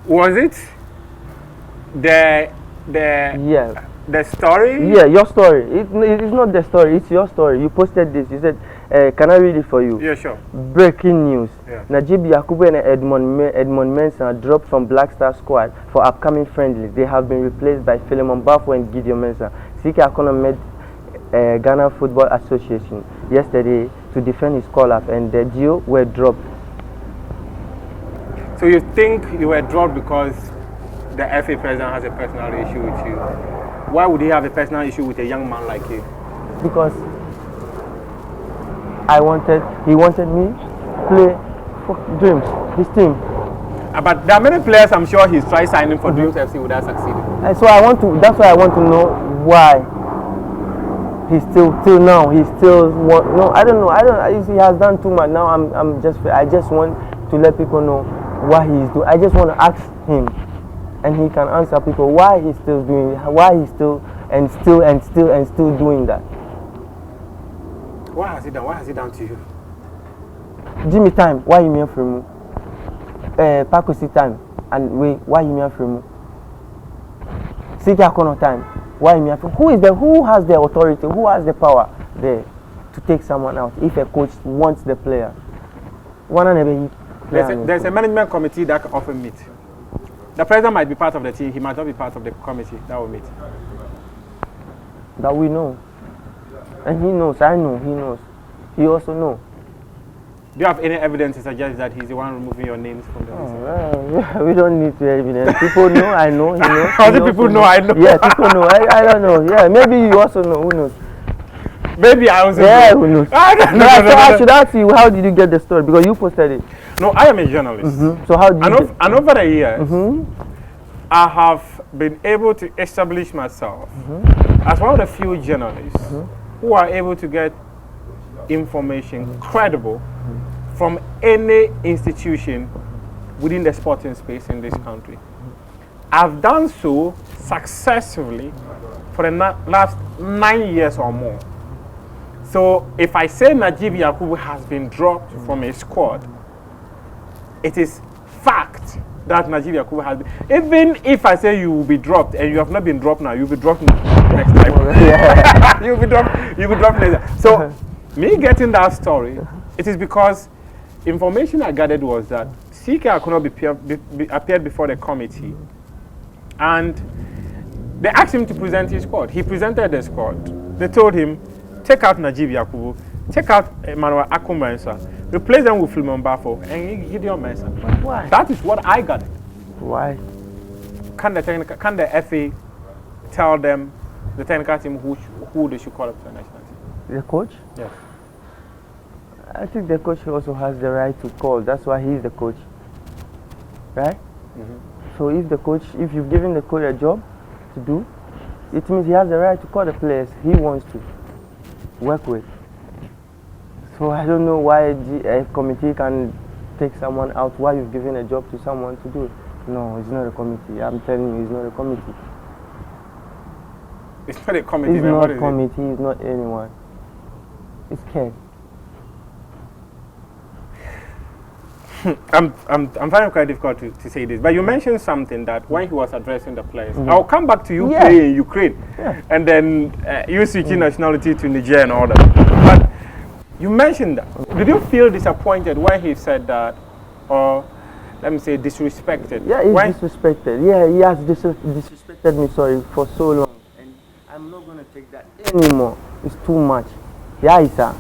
Speaker 1: Was it the
Speaker 2: Yeah.
Speaker 1: the story?
Speaker 2: Yeah, your story. It's not the story. It's your story. You posted this. You said, "Can I read it for you?"
Speaker 1: Yeah, sure.
Speaker 2: Breaking news.
Speaker 1: Yeah.
Speaker 2: Najeeb Yakubu and Edmond Mensah dropped from Black Star squad for upcoming friendlies. They have been replaced by Philemon Bafo and Gideon Mensah. CK Akona met Ghana Football Association yesterday to defend his call-up, and the deal were dropped.
Speaker 1: So you think you were dropped because the FA president has a personal issue with you? Why would he have a personal issue with a young man like you?
Speaker 2: Because he wanted me to play for Dreams, his team.
Speaker 1: But there are many players I'm sure he's tried signing for Dreams FC without succeeding.
Speaker 2: And so that's why I want to know why he's still, till now, he has done too much. Now I just want to let people know what he's doing. I just want to ask him, and he can answer people why he's still doing, why he's still doing that.
Speaker 1: What has he done? What has he done to you?
Speaker 2: Jimmy time, why you mean for me? Pakosi time, and why you mean for me? Siki Akono time, why you mean for? Who has the authority? Who has the power there to take someone out if a coach wants the player?
Speaker 1: There's a management committee that often meet. The president might be part of the team. He might not be part of the committee that will meet.
Speaker 2: That we know. And he knows, I know, he knows. He also knows.
Speaker 1: Do you have any evidence to suggest that he's the one removing your names from the list?
Speaker 2: Yeah, we don't need to evidence. People know, I know, he knows.
Speaker 1: Other people know, I know.
Speaker 2: Yeah, people know. I don't know. Yeah, maybe you also know. Who knows?
Speaker 1: Maybe I also
Speaker 2: know. Who knows? I should ask you, how did you get the story? Because you posted it.
Speaker 1: No, I am a journalist.
Speaker 2: So how did you
Speaker 1: and over the years, I have been able to establish myself as one of the few journalists who are able to get information credible from any institution within the sporting space in this country. I've done so successfully for the last 9 years or more. So if I say Najeeb Yakubu has been dropped from a squad, it is fact that Najeeb Yakubu has been. Even if I say you will be dropped and you have not been dropped now, you'll be dropped next time. You'll be dropped later. So me getting that story, it is because information I gathered was that CK Akuna appeared before the committee and they asked him to present his squad. He presented the squad. They told him, take out Najeeb Yakubu, take out Emmanuel Akumensa, replace them with Philemon Bafo and Gideon Mensah.
Speaker 2: Why?
Speaker 1: That is what I got.
Speaker 2: Why?
Speaker 1: Can the FA tell them, the technical team, who they should call up to the national team?
Speaker 2: The coach?
Speaker 1: Yes.
Speaker 2: I think the coach also has the right to call. That's why he's the coach. Right? So if you've given the coach a job to do, it means he has the right to call the players he wants to work with. So I don't know why a committee can take someone out while you've given a job to someone to do it. No, it's not a committee. I'm telling you, it's not a committee.
Speaker 1: It's not a committee.
Speaker 2: It's not a committee. It's not anyone. It's Ken.
Speaker 1: I'm finding it quite difficult to say this, but you mentioned something that when he was addressing the players, I'll come back to you playing in Ukraine, and then you switching nationality to Niger and all that. But you mentioned that. Did you feel disappointed when he said that, or let me say disrespected?
Speaker 2: Yeah, he's disrespected. Yeah, he has disrespected me, for so long, and I'm not gonna take that anymore. It's too much. Yeah, sir.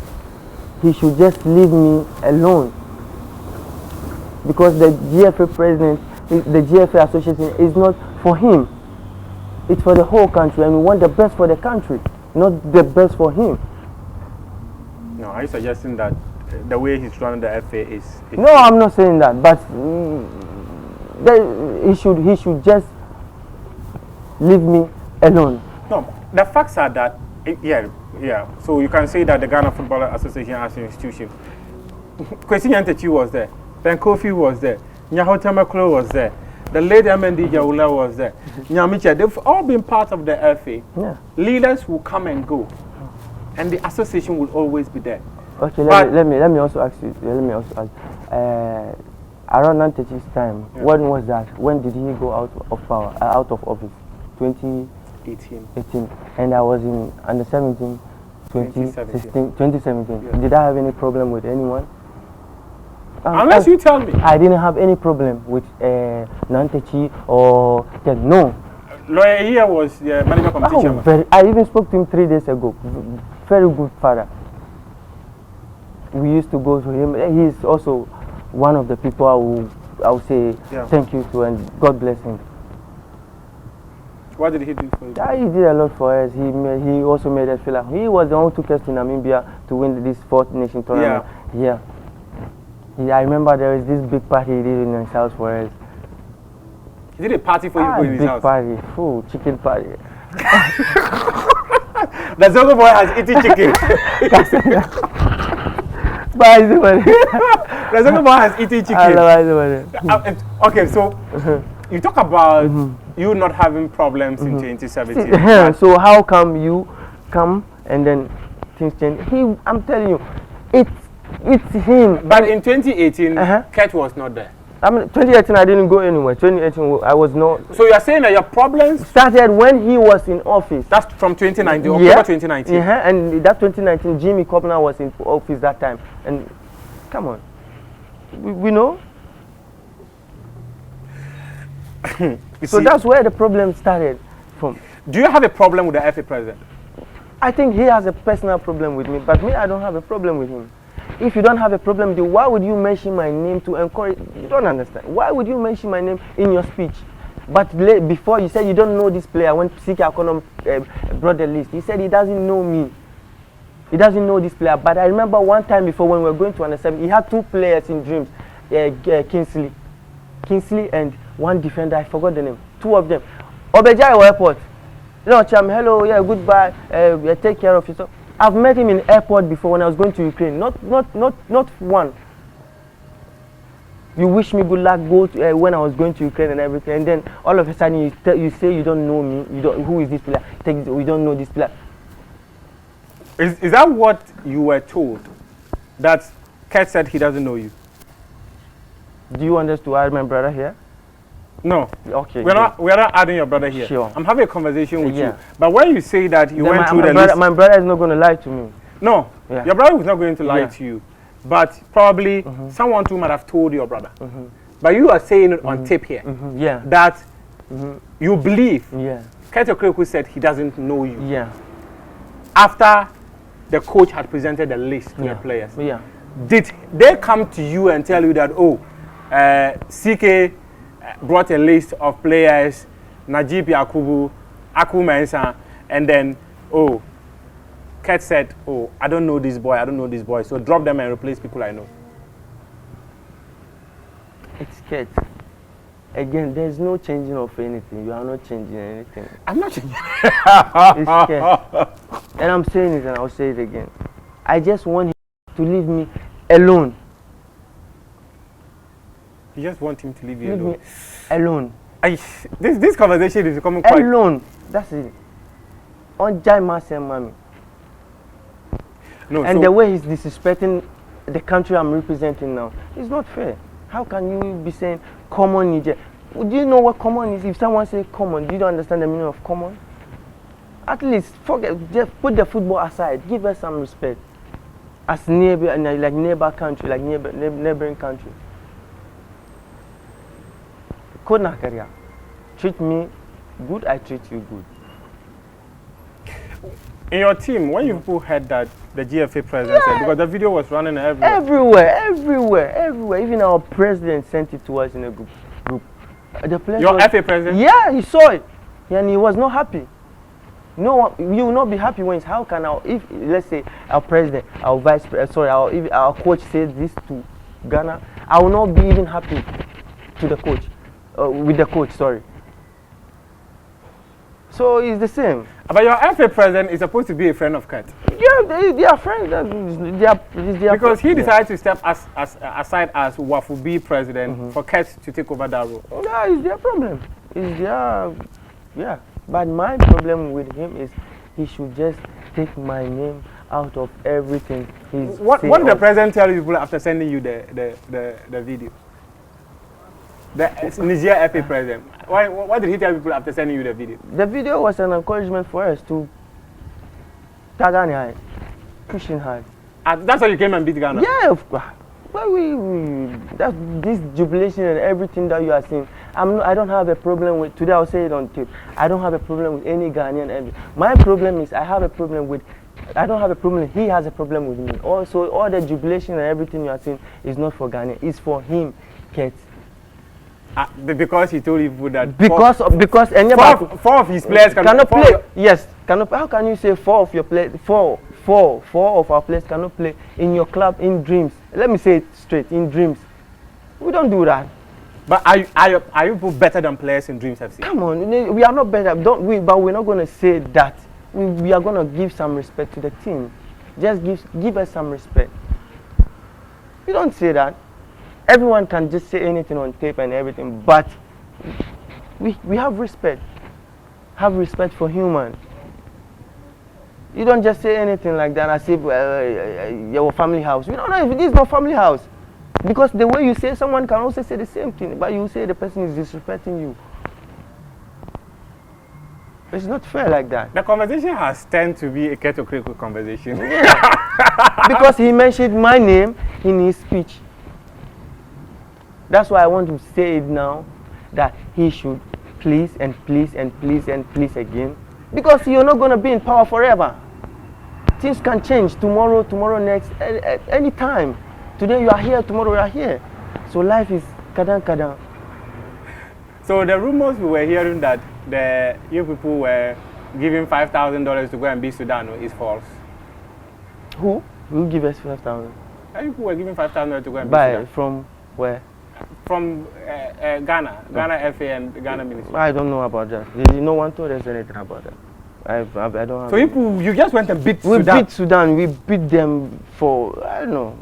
Speaker 2: He should just leave me alone. because the GFA president, the GFA association is not for him. It's for the whole country, and we want the best for the country, not the best for him.
Speaker 1: No, are you suggesting that the way he's running the FA is
Speaker 2: No, I'm not saying that, but he should just leave me alone.
Speaker 1: No, the facts are that, yeah. So you can say that the Ghana Football Association as an institution, Kwesi Nyantakyi was there, Ben Kofi was there, Nyahote Maklo was there, the late MND Jaula was there, Nyamicha, they've all been part of the FA.
Speaker 2: Yeah.
Speaker 1: Leaders will come and go, and the association will always be there.
Speaker 2: Okay, let me also ask you. Around Nantachi's time, when was that? When did he go out of power, out of office? 2018. And I was in under 17, 2017. Yeah. Did I have any problem with anyone?
Speaker 1: Unless you tell me.
Speaker 2: I didn't have any problem with Nantachi or no.
Speaker 1: Lawyer here was the management committee chairman.
Speaker 2: I even spoke to him 3 days ago. Very good father. We used to go to him. He's also one of the people I will say thank you to, and God bless him.
Speaker 1: What did he do for you?
Speaker 2: He did a lot for us. He also made us feel like he was the one who took us to Namibia to win this 4th nation tournament. Yeah. I remember there was this big party he did in his house for us.
Speaker 1: He did a party for you in his house?
Speaker 2: Big party, full chicken party.
Speaker 1: The Zongo boy has eaten chicken. The Zongo boy has eaten chicken. Okay, so you talk about you not having problems in 2017.
Speaker 2: So how come you come and then things change? I'm telling you, it's him.
Speaker 1: But in 2018, Kurt was not there.
Speaker 2: I mean, 2018 I didn't go anywhere. 2018 I was not.
Speaker 1: So you are saying that your problems
Speaker 2: started when he was in office.
Speaker 1: That's from 2019, October 2019.
Speaker 2: And that 2019, Jimmy Kopner was in office that time. And come on, we know. So that's where the problem started from.
Speaker 1: Do you have a problem with the FA president?
Speaker 2: I think he has a personal problem with me, but me, I don't have a problem with him. If you don't have a problem with it, why would you mention my name to encourage? You don't understand. Why would you mention my name in your speech? But before you said you don't know this player, when CK Akonom brought the list, he said he doesn't know me. He doesn't know this player. But I remember one time before when we were going to under 7, he had 2 players in dreams, Kingsley and one defender, I forgot the name. 2 of them. Obejai Airport. No, Cham, hello, goodbye, take care of yourself. I've met him in airport before when I was going to Ukraine. Not one. You wish me good luck. Go to, when I was going to Ukraine and everything, and then all of a sudden you say you don't know me. Who is this player? We don't know this player.
Speaker 1: Is that what you were told? That Kurt said he doesn't know you.
Speaker 2: Do you understand? I have my brother here.
Speaker 1: No.
Speaker 2: Okay.
Speaker 1: We're not adding your brother here.
Speaker 2: Sure.
Speaker 1: I'm having a conversation with you. But when you say that you went through the list,
Speaker 2: my brother is not going to lie to me.
Speaker 1: No. Yeah. Your brother is not going to lie to you. But probably someone too might have told your brother. But you are saying it on tape here. That you believe Kurt Okraku said he doesn't know you. After the coach had presented the list to the players. Did they come to you and tell you that, CK brought a list of players, Najeeb Yakubu, Aku Mensah, and then, Kurt said, I don't know this boy, so drop them and replace people I know.
Speaker 2: It's Kurt. Again, there's no changing of anything. You are not changing anything.
Speaker 1: I'm not changing.
Speaker 2: It's Kurt. And I'm saying it and I'll say it again. I just want him to leave me alone.
Speaker 1: You just want him to leave you
Speaker 2: alone?
Speaker 1: Leave
Speaker 2: me alone.
Speaker 1: This conversation is becoming quite...
Speaker 2: Alone. That's it. On Jai Masi and Mami.
Speaker 1: No,
Speaker 2: and the way he's disrespecting the country I'm representing now, it's not fair. How can you be saying common Niger? Do you know what common is? If someone says common, do you understand the meaning of common? At least just put the football aside. Give us some respect. As neighbor country, like neighboring country. Treat me good, I treat you good.
Speaker 1: In your team, when you people heard that the GFA president said, because the video was running everywhere.
Speaker 2: Everywhere. Even our president sent it to us in a group. The
Speaker 1: Your FA president?
Speaker 2: Yeah, he saw it, and he was not happy. No one, you will not be happy when it's, how can if let's say our president, our vice president, if our coach says this to Ghana, I will not be even happy to the coach, with the coach, sorry. So it's the same.
Speaker 1: But your FA president is supposed to be a friend of Kurt.
Speaker 2: Yeah, they are friends.
Speaker 1: Because he decided to step aside as Wafubi president for Kurt to take over that role.
Speaker 2: Yeah, it's their problem. It's their, yeah. But my problem with him is he should just take my name out of everything.
Speaker 1: What did the president tell you after sending you the video? The Niger FA president. What did he tell people after sending you the video?
Speaker 2: The video was an encouragement for us to tag on high, pushing hard.
Speaker 1: That's why you came and beat Ghana?
Speaker 2: Yeah, of course. But that's this jubilation and everything that you are seeing. I don't have a problem with, today I'll say it on tape, I don't have a problem with any Ghanaian. My problem is I don't have a problem, he has a problem with me. Also, all the jubilation and everything you are seeing is not for Ghana, it's for him, Kurt.
Speaker 1: Because he told you that
Speaker 2: because
Speaker 1: four of his players
Speaker 2: cannot play. Yes, cannot. How can you say four of your players, four of our players cannot play in your club in dreams? Let me say it straight, in dreams. We don't do that.
Speaker 1: But are you better than players in Dreams FC?
Speaker 2: Come on, we are not better. But we're not going to say that. We are going to give some respect to the team. Just give us some respect. We don't say that. Everyone can just say anything on tape and everything, but we have respect. Have respect for human. You don't just say anything like that as if your family house. We don't know if it is not family house. Because the way you say, someone can also say the same thing, but you say the person is disrespecting you. It's not fair like that.
Speaker 1: The conversation has tended to be a Kurt Okraku conversation.
Speaker 2: Yeah. Because he mentioned my name in his speech. That's why I want to say it now, that he should please and please and please and please again. Because you're not going to be in power forever. Things can change tomorrow next, any time. Today you are here, tomorrow you are here. So life is kadang.
Speaker 1: So the rumors we were hearing that you people were giving $5,000 to go and beat Sudan is false.
Speaker 2: Who? Who give us 5,000?
Speaker 1: You people were giving $5,000 to go and beat Sudan.
Speaker 2: From where?
Speaker 1: From Ghana, Ghana FA and Ghana Ministry.
Speaker 2: I don't know about that. No one told us anything about that. I don't have.
Speaker 1: So you just went and beat
Speaker 2: Sudan?
Speaker 1: We
Speaker 2: beat Sudan. We beat them for, I don't know.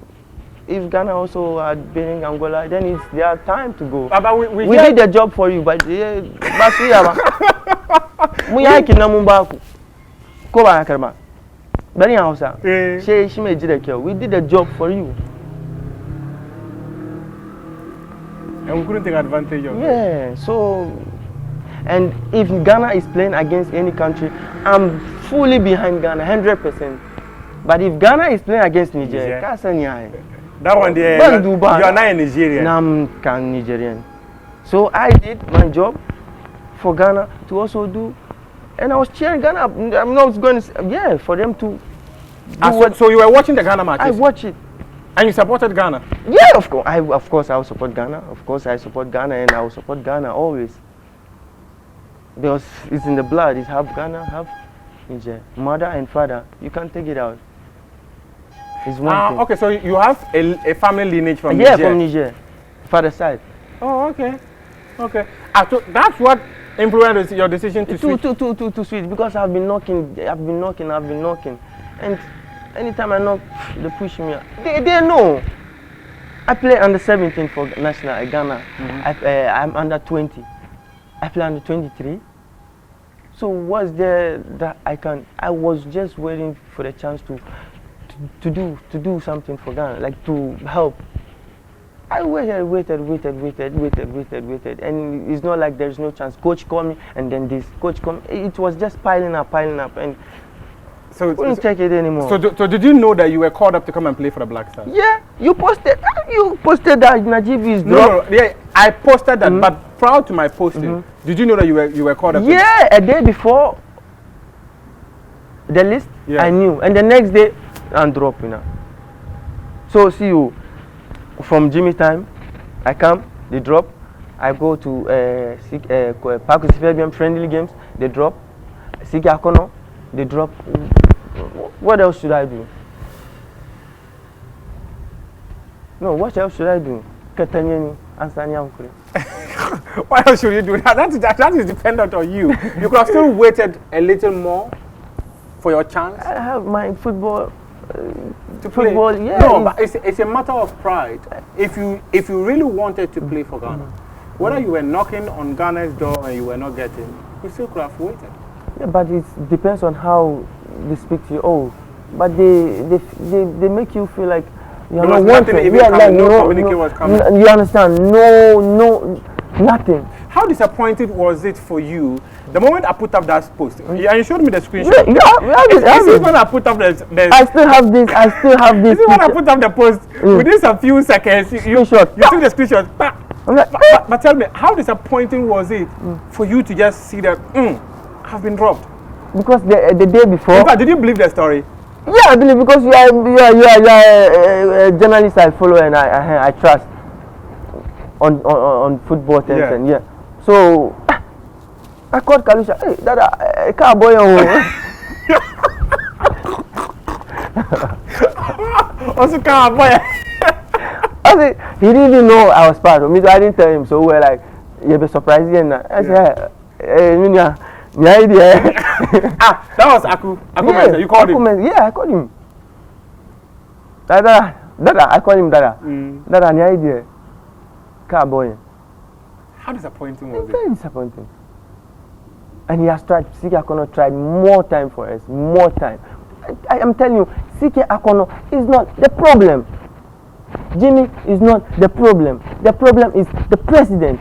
Speaker 2: If Ghana also had been in Angola, then it's their time to go.
Speaker 1: But
Speaker 2: we did the job for you, but we are we did the job for you.
Speaker 1: And we couldn't take advantage of it.
Speaker 2: Yeah, so, and if Ghana is playing against any country, I'm fully behind Ghana, 100%. But if Ghana is playing against Niger,
Speaker 1: that one there, you are not a Nigerian.
Speaker 2: I'm Nigerian. So I did my job for Ghana to also do, and I was cheering Ghana. I'm not going to, for them to do
Speaker 1: so you were watching the Ghana matches?
Speaker 2: I watched it.
Speaker 1: And you supported Ghana?
Speaker 2: Yeah, of course. I will support Ghana. Of course, I support Ghana, and I will support Ghana always. Because it's in the blood. It's half Ghana, half Niger. Mother and father. You can't take it out. It's one thing.
Speaker 1: Okay, so you have a family lineage from Niger?
Speaker 2: Yeah, from Niger. Father side.
Speaker 1: Oh, okay. Okay. So that's what influenced your decision to switch?
Speaker 2: To switch. Because I've been knocking. And anytime I knock, they push me. They know. I play under 17 for national Ghana. I'm under 20. I play under 23. So what's there that I can? I was just waiting for the chance to do something for Ghana, like to help. I waited, and it's not like there's no chance. Coach called me, and then this coach called me. It was just piling up, and. So couldn't take it anymore.
Speaker 1: So did you know that you were called up to come and play for the Black Stars?
Speaker 2: Yeah, you posted that Najeeb is dropped.
Speaker 1: No, yeah, I posted that, but prior to my posting, did you know that you were called up?
Speaker 2: Yeah, a day before the list.
Speaker 1: Yeah.
Speaker 2: I knew. And the next day, I'm dropping now. So see you from Jimmy time, I come, they drop. I go to Park Fabian friendly games, they drop. Siki Akono, they drop. What else should I do? No, what else should I do?
Speaker 1: What else should you do? That is dependent on you. You could have still waited a little more for your chance.
Speaker 2: I have my football.
Speaker 1: To play.
Speaker 2: Football, yeah.
Speaker 1: No, but it's a matter of pride. If you really wanted to play for Ghana, whether you were knocking on Ghana's door and you were not getting, you still could have waited.
Speaker 2: Yeah, but it depends on how they speak to you. Oh, but they make you feel like you're not wanted. Yeah, like no, you understand? No, nothing.
Speaker 1: How disappointed was it for you the moment I put up that post? Yeah, you showed me the screenshot.
Speaker 2: Yeah,
Speaker 1: when I put up the
Speaker 2: I still have this.
Speaker 1: This is when I put up the post. Within a few seconds, you took the screenshot. But tell me, how disappointing was it for you to just see that I've been dropped?
Speaker 2: Because the day before.
Speaker 1: In fact, did you believe the story?
Speaker 2: Yeah, I believe, because you are a journalist I follow and I trust on football things.
Speaker 1: Yeah.
Speaker 2: And yeah. So I called Kalusha. Hey, Dada, cowboy.
Speaker 1: Also cowboy.
Speaker 2: I said, he didn't know I was part of me, so I didn't tell him. So we're like, you'll be surprised. And I said,
Speaker 1: that was Aku. Yeah, you called him?
Speaker 2: Yeah, I called him. Dada, I called him Dada. Dada, any idea? Cowboy.
Speaker 1: How disappointing was it?
Speaker 2: Very disappointing. And he has tried. Siki Akono tried more time for us. More time. I am telling you, Siki Akono is not the problem. Jimmy is not the problem. The problem is the president.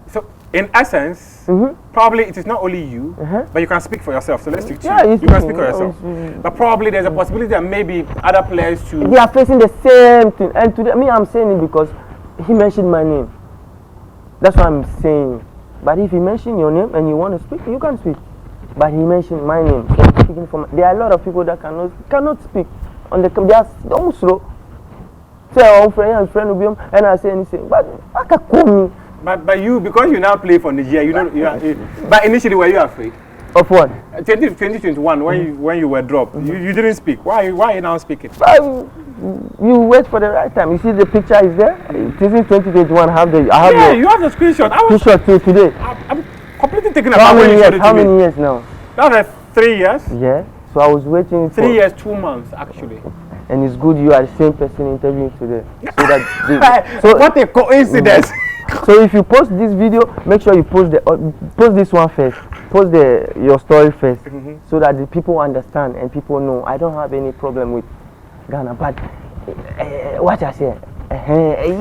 Speaker 1: So, in essence, probably it is not only you, but you can speak for yourself. So let's stick to you. You can speak for yourself. But probably there's a possibility that maybe other players too.
Speaker 2: They are facing the same thing. And today, me, I'm saying it because he mentioned my name. That's what I'm saying. But if he mentioned your name and you want to speak, you can speak. But he mentioned my name. So I'm speaking for there are a lot of people that cannot speak. They are almost slow. Say our friend will be and I say anything. But I can call me.
Speaker 1: But you, because you now play for Niger, you know. But initially, were you afraid?
Speaker 2: Of what?
Speaker 1: 2021, when you were dropped, you didn't speak. Why are you now speaking?
Speaker 2: You wait for the right time. You see the picture is there. This is 2021. I have
Speaker 1: you have the screenshot.
Speaker 2: Screenshot till today.
Speaker 1: I'm completely taken
Speaker 2: aback. How many years now?
Speaker 1: That was 3 years.
Speaker 2: Yeah. So I was waiting for
Speaker 1: 3 years, 2 months actually.
Speaker 2: And it's good you are the same person interviewing today. So that
Speaker 1: what a coincidence.
Speaker 2: So if you post this video, make sure you post this one first. Post your story first, so that the people understand and people know. I don't have any problem with Ghana, but what I say,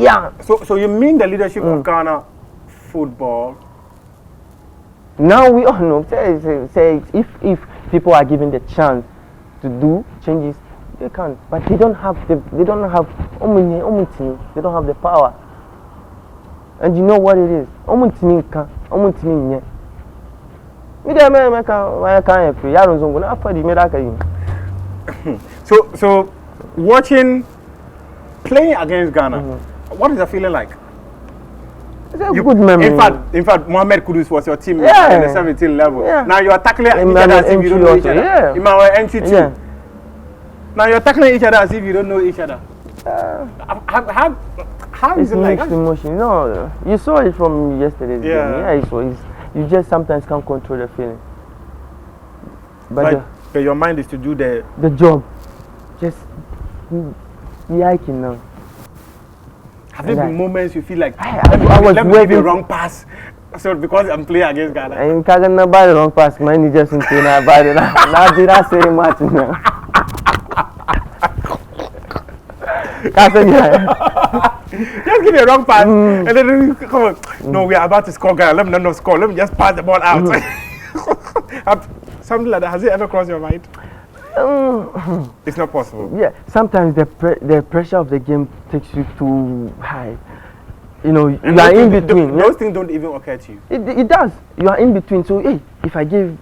Speaker 2: yeah.
Speaker 1: So you mean the leadership of Ghana football?
Speaker 2: Now we all know. Say if people are given the chance to do changes, they can. But they don't have they don't have the power. And you know what it is?
Speaker 1: So playing against Ghana, what is the feeling like?
Speaker 2: It's a good memory.
Speaker 1: In fact, Mohamed Kudus was your teammate at the 17 level. Yeah. Now you are tackling each other as if you don't know each other. Emmanuel entry too. Yeah. Now you are tackling each other as if you don't know each other. How is it like?
Speaker 2: Mixed emotion. No, you saw it from yesterday's game. Yeah, you just sometimes can't control the feeling. But
Speaker 1: your mind is to do
Speaker 2: the job. Just liking now.
Speaker 1: Have there been moments you feel like
Speaker 2: let me
Speaker 1: give the wrong pass? So because I'm playing against Ghana.
Speaker 2: I can't buy the wrong pass. My Niger just into na buy it. Now did I say much now?
Speaker 1: Just give me a wrong pass and then come on. No, we are about to score Ghana. Let me not score. Let me just pass the ball out. Something like that. Has it ever crossed your mind? It's not possible.
Speaker 2: Yeah, sometimes the pressure of the game takes you too high. you know,
Speaker 1: And
Speaker 2: you are in
Speaker 1: those
Speaker 2: between.
Speaker 1: those things don't even occur to you.
Speaker 2: It does. You are in between. So hey, if I give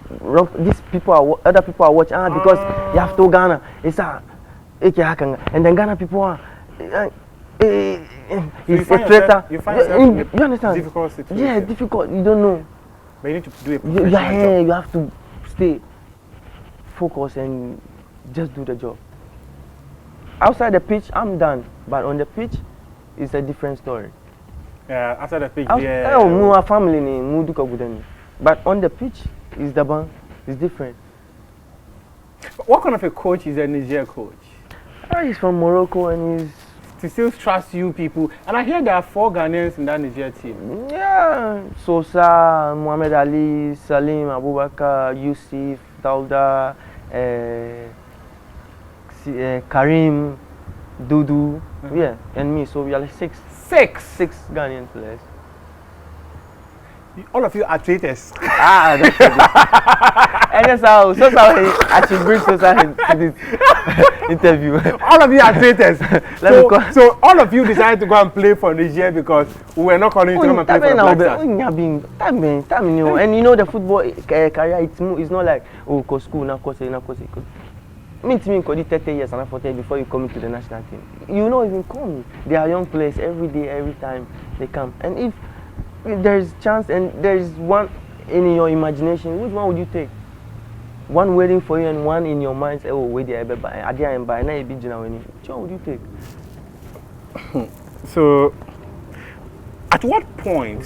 Speaker 2: these people are other people are watching because you have to Ghana, it's and then Ghana people are it's a traitor.
Speaker 1: You find yourself
Speaker 2: You understand?
Speaker 1: Difficult situation.
Speaker 2: Yeah, difficult. You don't know.
Speaker 1: But you need to do a professional job.
Speaker 2: You have to stay focused and just do the job. Outside the pitch, I'm done. But on the pitch, it's a different story.
Speaker 1: Yeah, after the pitch,
Speaker 2: more family ni do good. But on the pitch, it's the band. It's different.
Speaker 1: What kind of a coach is a Niger coach?
Speaker 2: He's from Morocco and he's
Speaker 1: to still trust you people. And I hear there are 4 Ghanaians in that Niger team.
Speaker 2: Yeah, Sosa, Muhammad Ali, Salim, Abubakar, Yusuf, Dauda, Karim, Dudu, yeah, and me. So we are like 6 Ghanaian players.
Speaker 1: All of you are traitors.
Speaker 2: That's it. And that's how I should bring Sosa to this interview.
Speaker 1: All of you are traitors. So all of you decided to go and play for Niger because we were not calling you to come and play for the Black Stars.
Speaker 2: And you know the football career, it's not like, oh, go school, now course. Means me 30 years and 40 before you come into the national team. You know even come. They are young players every day, every time they come. And if there's chance and there's one in your imagination, which one would you take? One waiting for you and one in your mind, say, oh, wait there, which one would you take?
Speaker 1: So, at what point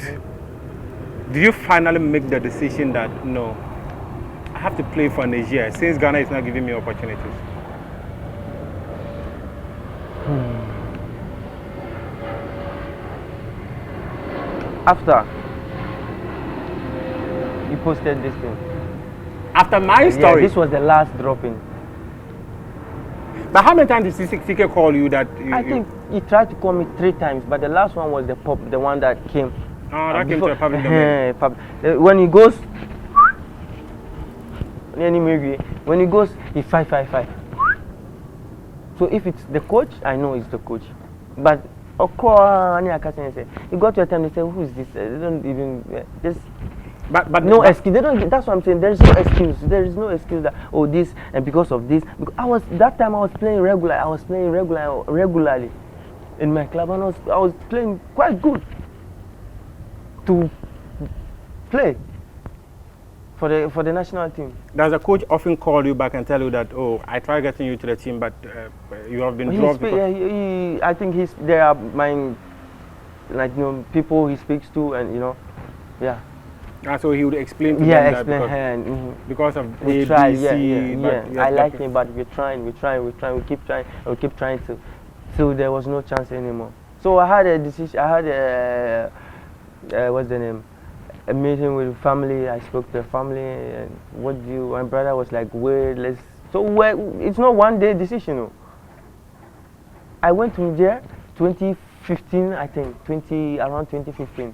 Speaker 1: did you finally make the decision that, no, I have to play for Niger since Ghana is not giving me opportunities?
Speaker 2: After you posted this thing.
Speaker 1: After my story?
Speaker 2: Yeah, this was the last dropping.
Speaker 1: But how many times did CK call you that
Speaker 2: I think he tried to call me 3 times, but the last one was the one that came.
Speaker 1: Oh, that came to a public domain.
Speaker 2: When he goes, when he goes, he's 555. So if it's the coach, I know it's the coach. But of course, he got to a time, they say, who is this? They don't even just. But no excuse. They don't. That's what I'm saying. There is no excuse. There is no excuse that this and because of this. Because I was playing regular. I was playing regularly in my club, and I was playing quite good to play for the national team.
Speaker 3: Does the coach often call you back and tell you that, oh, I tried getting you to the team, but you have been dropped?
Speaker 2: I think there are people he speaks to, and yeah.
Speaker 3: So he would explain to them
Speaker 2: that
Speaker 3: because of
Speaker 2: we
Speaker 3: A,
Speaker 2: try,
Speaker 3: B, C.
Speaker 2: I like him, but we're trying, we keep trying to, till there was no chance anymore. So I had a decision. I had what's the name? A meeting with family. I spoke to the family, and my brother was like, wait, it's not one day decision. No. I went to Niger 2015, I think, around 2015.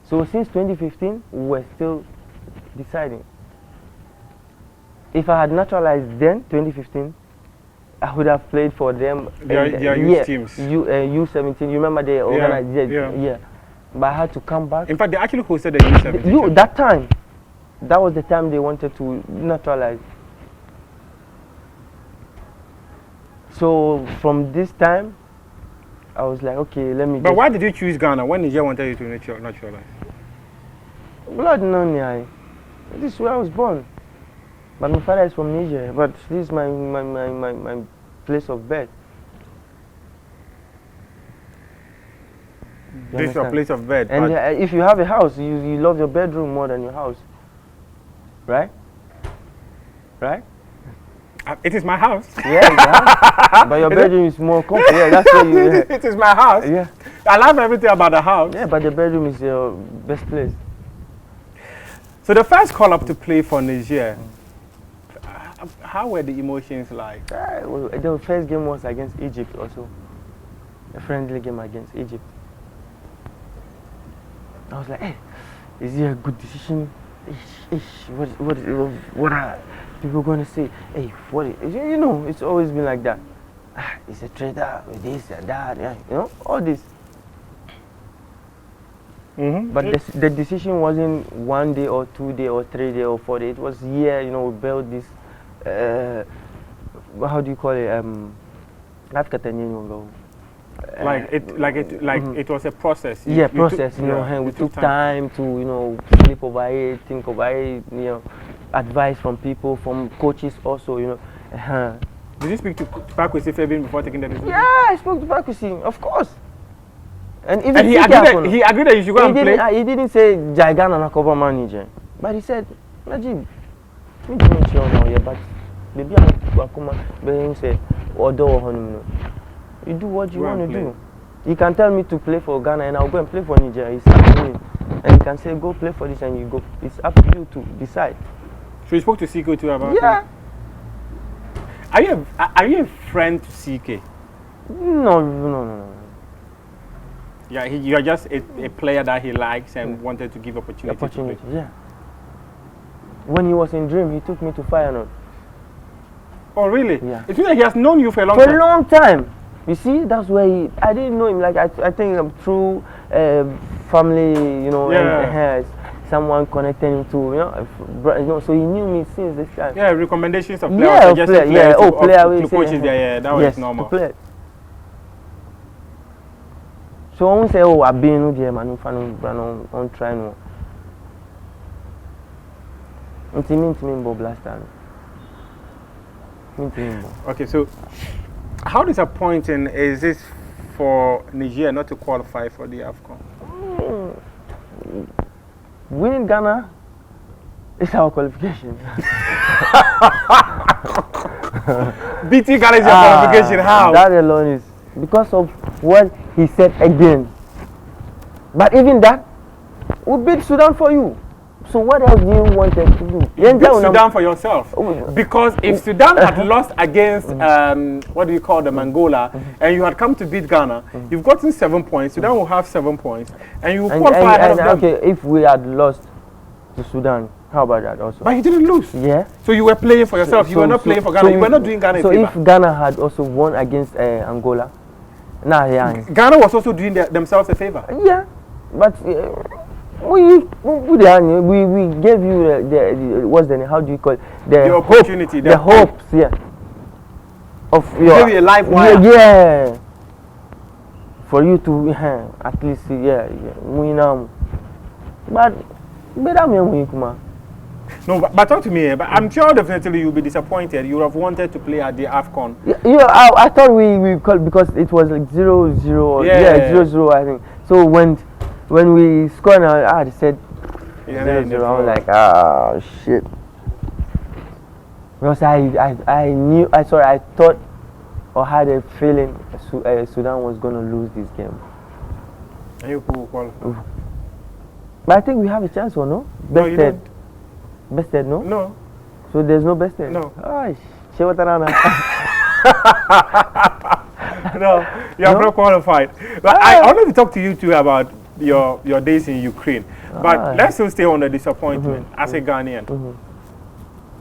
Speaker 2: So since 2015, we were still deciding. If I had naturalized then, 2015, I would have played for them.
Speaker 3: Their youth teams.
Speaker 2: U17, you remember they organized? Yeah. But I had to come back.
Speaker 3: In fact, they actually hosted the U17.
Speaker 2: That time, that was the time they wanted to naturalize. So from this time, I was like, okay, let me.
Speaker 3: But why did you choose Ghana when Niger wanted you to naturalize?
Speaker 2: Blood no. This is where I was born. But my father is from Niger. But this is my place of birth.
Speaker 3: This is your place of birth.
Speaker 2: And if you have a house, you love your bedroom more than your house. Right? Right?
Speaker 3: It is my house.
Speaker 2: Yeah, but your bedroom is more comfortable. Yeah, that's why you.
Speaker 3: It is my house.
Speaker 2: Yeah.
Speaker 3: I love everything about the house.
Speaker 2: Yeah, but the bedroom is your best place.
Speaker 1: So the first call up to play for Niger, how were the emotions like?
Speaker 2: The first game was against Egypt also. A friendly game against Egypt. I was like, hey, is it a good decision? What are people going to say? Hey, it's always been like that. It's a trader with this and that, all this. But the decision wasn't 1 day or 2 day or 3 day or 4 day. It was year. You know, we built this. How do you call it?
Speaker 1: It was a process.
Speaker 2: Process. We took time to sleep over it, think over it. Advice from people, from coaches also.
Speaker 1: Did you speak to Pakwesi Febin before taking the decision?
Speaker 2: Yeah, I spoke to Pakwesi, of course. And even
Speaker 1: he agreed that you should go and play.
Speaker 2: He didn't say Jaigana na cover manager, but he said, Najeeb, me don't know now yet, but maybe I'll come and say, you do what you want to do. You can tell me to play for Ghana and I'll go and play for Niger. It's up to me. And you can say, go play for this and you go. It's up to you to decide.
Speaker 1: So you spoke to CK too about it?
Speaker 2: Yeah.
Speaker 1: Are you a friend to CK?
Speaker 2: No.
Speaker 1: Yeah, you are just a player that he likes and wanted to give opportunity to play.
Speaker 2: Yeah. When he was in Dream, he took me to Feyenoord.
Speaker 1: Oh, really?
Speaker 2: Yeah.
Speaker 1: It means that he has known you for a long time.
Speaker 2: For a long time. You see, that's where I didn't know him. Like I think through family, and someone connected him to, so he knew me since this time.
Speaker 1: Yeah, recommendations of players.
Speaker 2: To
Speaker 1: coaches there. That was normal.
Speaker 2: To play. So I won't say, I've been with him and I'm trying to.
Speaker 1: Okay, so how disappointing is this for Niger not to qualify for the AFCON?
Speaker 2: Winning Ghana is our qualification.
Speaker 1: Beating Ghana is your qualification. How?
Speaker 2: That alone is because of what he said again. But even that, we beat Sudan for you. So what else do you want us to do?
Speaker 1: You beat Sudan for yourself. Because if Sudan had lost against, what do you call them, Angola, and you had come to beat Ghana, you've gotten 7 points. Sudan will have 7 points, and you will qualify ahead of them.
Speaker 2: Okay, if we had lost to Sudan, how about that also?
Speaker 1: But you didn't lose.
Speaker 2: Yeah.
Speaker 1: So you were playing for yourself. You were not playing for Ghana. You were not doing Ghana a favor.
Speaker 2: So if Ghana had also won against Angola,
Speaker 1: Ghana was also doing themselves a favor.
Speaker 2: Yeah, but we gave you what's the name? How do you call it?
Speaker 1: The opportunity,
Speaker 2: the hopes, of your.
Speaker 1: Give you a live wire.
Speaker 2: Yeah. For you to at least win but
Speaker 1: no, but talk to me. But I'm sure definitely you'll be disappointed. You would have wanted to play at the AFCON.
Speaker 2: I thought we called because it was like 0-0. 0-0. I think. So when we scored, I said 0-0. I was like, shit. Because I thought or had a feeling Sudan was gonna lose this game.
Speaker 1: And you could qualify.
Speaker 2: But I think we have a chance, or no? Bested, no?
Speaker 1: No.
Speaker 2: So there's no bested?
Speaker 1: No. No, you have not qualified. But I wanted to talk to you too about your days in Ukraine. But let's still stay on the disappointment as a Ghanaian.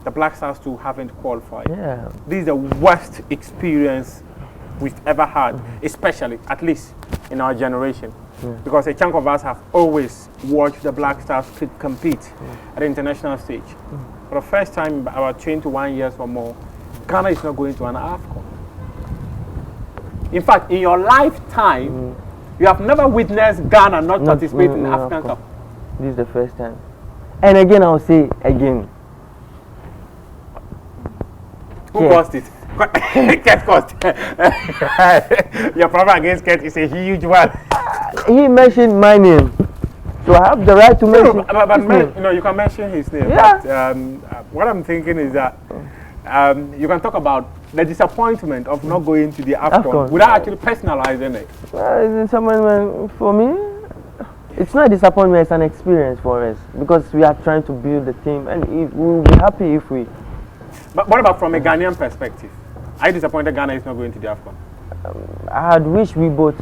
Speaker 1: The Black Stars too haven't qualified.
Speaker 2: Yeah.
Speaker 1: This is the worst experience we've ever had, especially, at least, in our generation. Because a chunk of us have always watched the Black Stars compete at the international stage. For the first time in about 21 years or more, Ghana is not going to an AFCON. In fact, in your lifetime, you have never witnessed Ghana not participate in the African Cup.
Speaker 2: This is the first time. And again, I'll say again.
Speaker 1: Who caused it? Kurt caused it. Your problem against Kurt is a huge one.
Speaker 2: He mentioned my name, so I have the right to mention his name.
Speaker 1: You can mention his name.
Speaker 2: Yeah.
Speaker 1: But what I'm thinking is that you can talk about the disappointment of not going to the AFCON without actually personalizing it.
Speaker 2: Disappointment for me, it's not a disappointment, it's an experience for us because we are trying to build the team and we will be happy if we.
Speaker 1: But what about from a Ghanaian perspective? Are you disappointed Ghana is not going to the AFCON?
Speaker 2: I had wished we both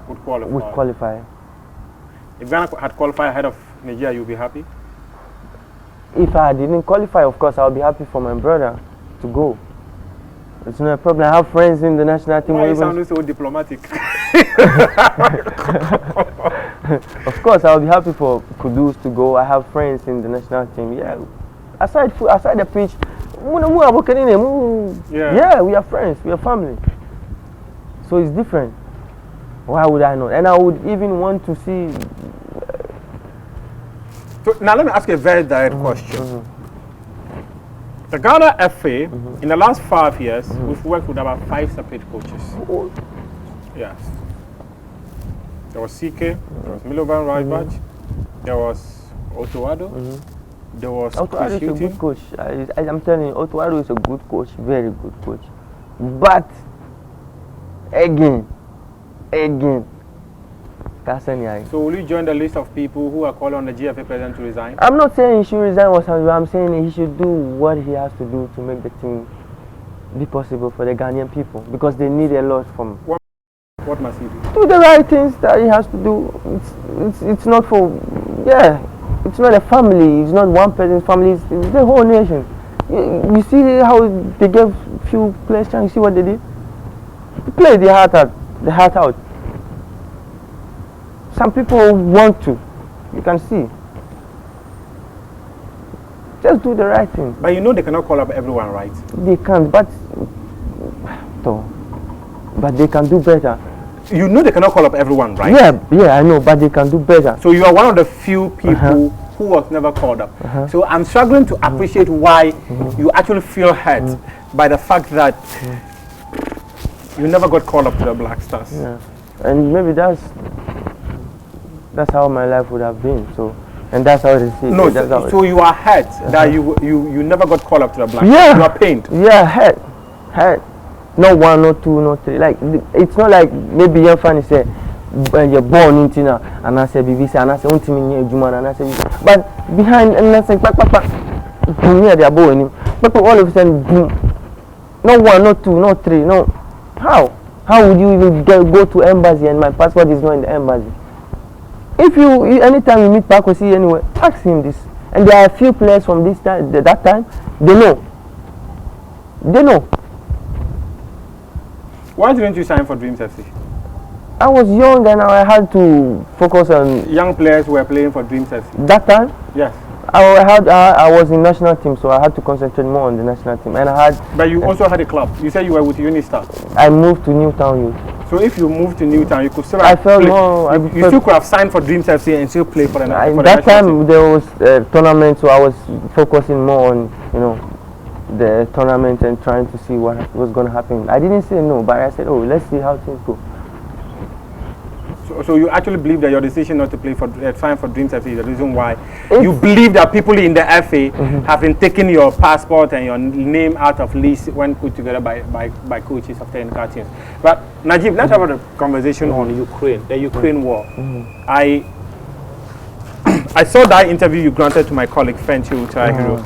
Speaker 1: would qualify. If Ghana had qualified ahead of Nigeria, you'll be happy?
Speaker 2: If I didn't qualify, of course, I'll be happy for my brother to go. It's not a problem. I have friends in the national team.
Speaker 1: Why you sound so diplomatic?
Speaker 2: Of course, I'll be happy for Kudus to go. I have friends in the national team. Yeah. Aside the pitch, yeah, we are friends. We are family. So it's different. Why would I not? And I would even want to see.
Speaker 1: So now let me ask you a very direct question. The Ghana FA, in the last 5 years, we've worked with about 5 separate coaches. Yes. There was CK, there was Milovan Rajbach, there was Otuado, there was
Speaker 2: Otuado is a good coach. I'm telling you, Otuado is a good coach, very good coach. But again,
Speaker 1: so will you join the list of people who are calling on the GFA president to resign?
Speaker 2: I'm not saying he should resign or something, but I'm saying he should do what he has to do to make the team be possible for the Ghanaian people, because they need a lot from.
Speaker 1: What must he do?
Speaker 2: Do the right things that he has to do. It's not for, it's not a family. It's not one person's family. It's the whole nation. You see how they gave few players chance. You see what they did? They played their heart out. Some people want to. You can see. Just do the right thing.
Speaker 1: But you know they cannot call up everyone, right?
Speaker 2: They can't, but they can do better.
Speaker 1: You know they cannot call up everyone, right?
Speaker 2: Yeah, I know, but they can do better.
Speaker 1: So you are one of the few people who was never called up. So I'm struggling to appreciate why you actually feel hurt by the fact that you never got called up to the Black Stars.
Speaker 2: Yeah, and maybe that's how my life would have been. So, and that's how it is.
Speaker 1: No, so you are hurt that you never got called up to the Black Stars.
Speaker 2: Yeah,
Speaker 1: you are pained.
Speaker 2: Yeah, hurt. Not 1, not 2, not 3. Like, it's not like maybe your fan say when you're born into now and I say BBC and I say and I say, but behind and I say boom, yeah, they are born. But all of a sudden boom. Not 1, not 2, not 3. No. How would you even go to embassy and my passport is not in the embassy? If you anytime you meet Pakosi anywhere, ask him this. And there are a few players from that time, they know.
Speaker 1: Why didn't you sign for Dreams FC?
Speaker 2: I was young and I had to focus on.
Speaker 1: Young players were playing for Dreams FC.
Speaker 2: That time?
Speaker 1: Yes.
Speaker 2: I was in national team, so I had to concentrate more on the national team. And I had.
Speaker 1: But you also had a club. You said you were with Unistar.
Speaker 2: I moved to Newtown Youth.
Speaker 1: So if you moved to Newtown, you could still.
Speaker 2: I felt more.
Speaker 1: You still could have signed for Dreams FC and still play for the national team.
Speaker 2: That time there was a tournament, so I was focusing more on the tournament and trying to see what was going to happen. I didn't say no, but I said, let's see how things go.
Speaker 1: So you actually believe that your decision not to play for sign for Dreams FC is the reason why you believe that people in the FA have been taking your passport and your name out of list when put together by coaches of technical teams. But Najeeb, let's have a conversation on Ukraine, the Ukraine war. I saw that interview you granted to my colleague Fenchu Tahiro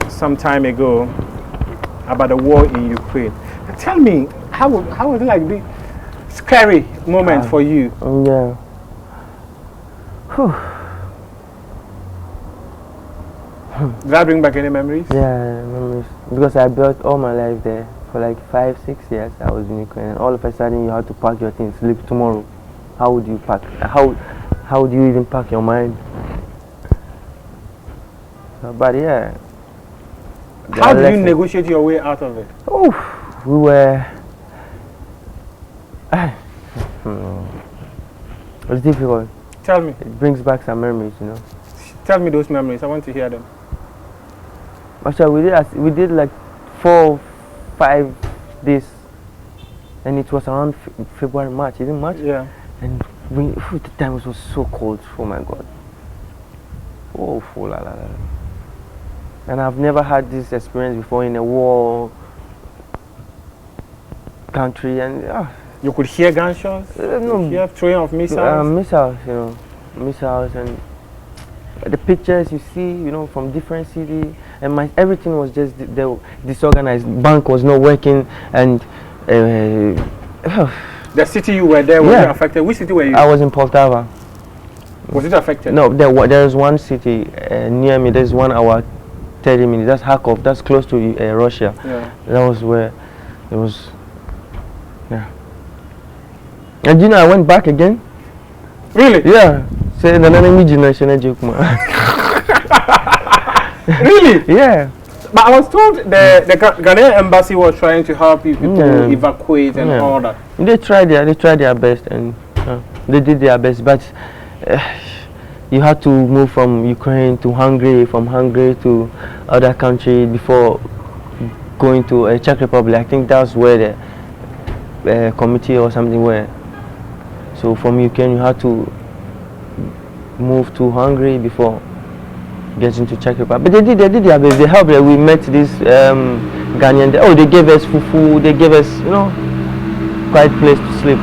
Speaker 1: some time ago about the war in Ukraine. Tell me, how was it like the scary moment for you?
Speaker 2: Yeah.
Speaker 1: Did that bring back any memories?
Speaker 2: Yeah, memories. Because I built all my life there for like 5-6 years. I was in Ukraine, and all of a sudden you had to pack your things, leave tomorrow. How would you pack? How do you even pack your mind? But yeah.
Speaker 1: How did you negotiate your way out of it?
Speaker 2: We were. It was difficult.
Speaker 1: Tell me.
Speaker 2: It brings back some memories,
Speaker 1: Tell me those memories. I want to hear them.
Speaker 2: Actually, we did like 4-5 days, and it was around February, March. Isn't it March?
Speaker 1: Yeah.
Speaker 2: And the time was so cold. Oh my God. And I've never had this experience before in a war country, and
Speaker 1: you could hear gunshots. You hear throwing of missiles.
Speaker 2: Missiles, and the pictures you see, from different cities, and everything was just disorganized. Bank was not working, and
Speaker 1: the city you were there was affected. Which city were you?
Speaker 2: I was in Poltava.
Speaker 1: Was it affected?
Speaker 2: No, there is one city near me. There's 1 hour 30 minutes. That's Kharkov. That's close to Russia.
Speaker 1: Yeah.
Speaker 2: That was where it was. Yeah. And I went back again.
Speaker 1: Really?
Speaker 2: Yeah. Say the Nationality.
Speaker 1: Really?
Speaker 2: Yeah.
Speaker 1: But I was told the Ghanaian embassy was trying to help people evacuate and all that.
Speaker 2: They tried their best, and they did their best. But you had to move from Ukraine to Hungary, from Hungary to other country before going to Czech Republic. I think that's where the committee or something were. So from Ukraine, you had to move to Hungary before getting to Czech Republic. But they did their best. They helped. We met this Ghanaian. They gave us fufu. They gave us, quiet place to sleep.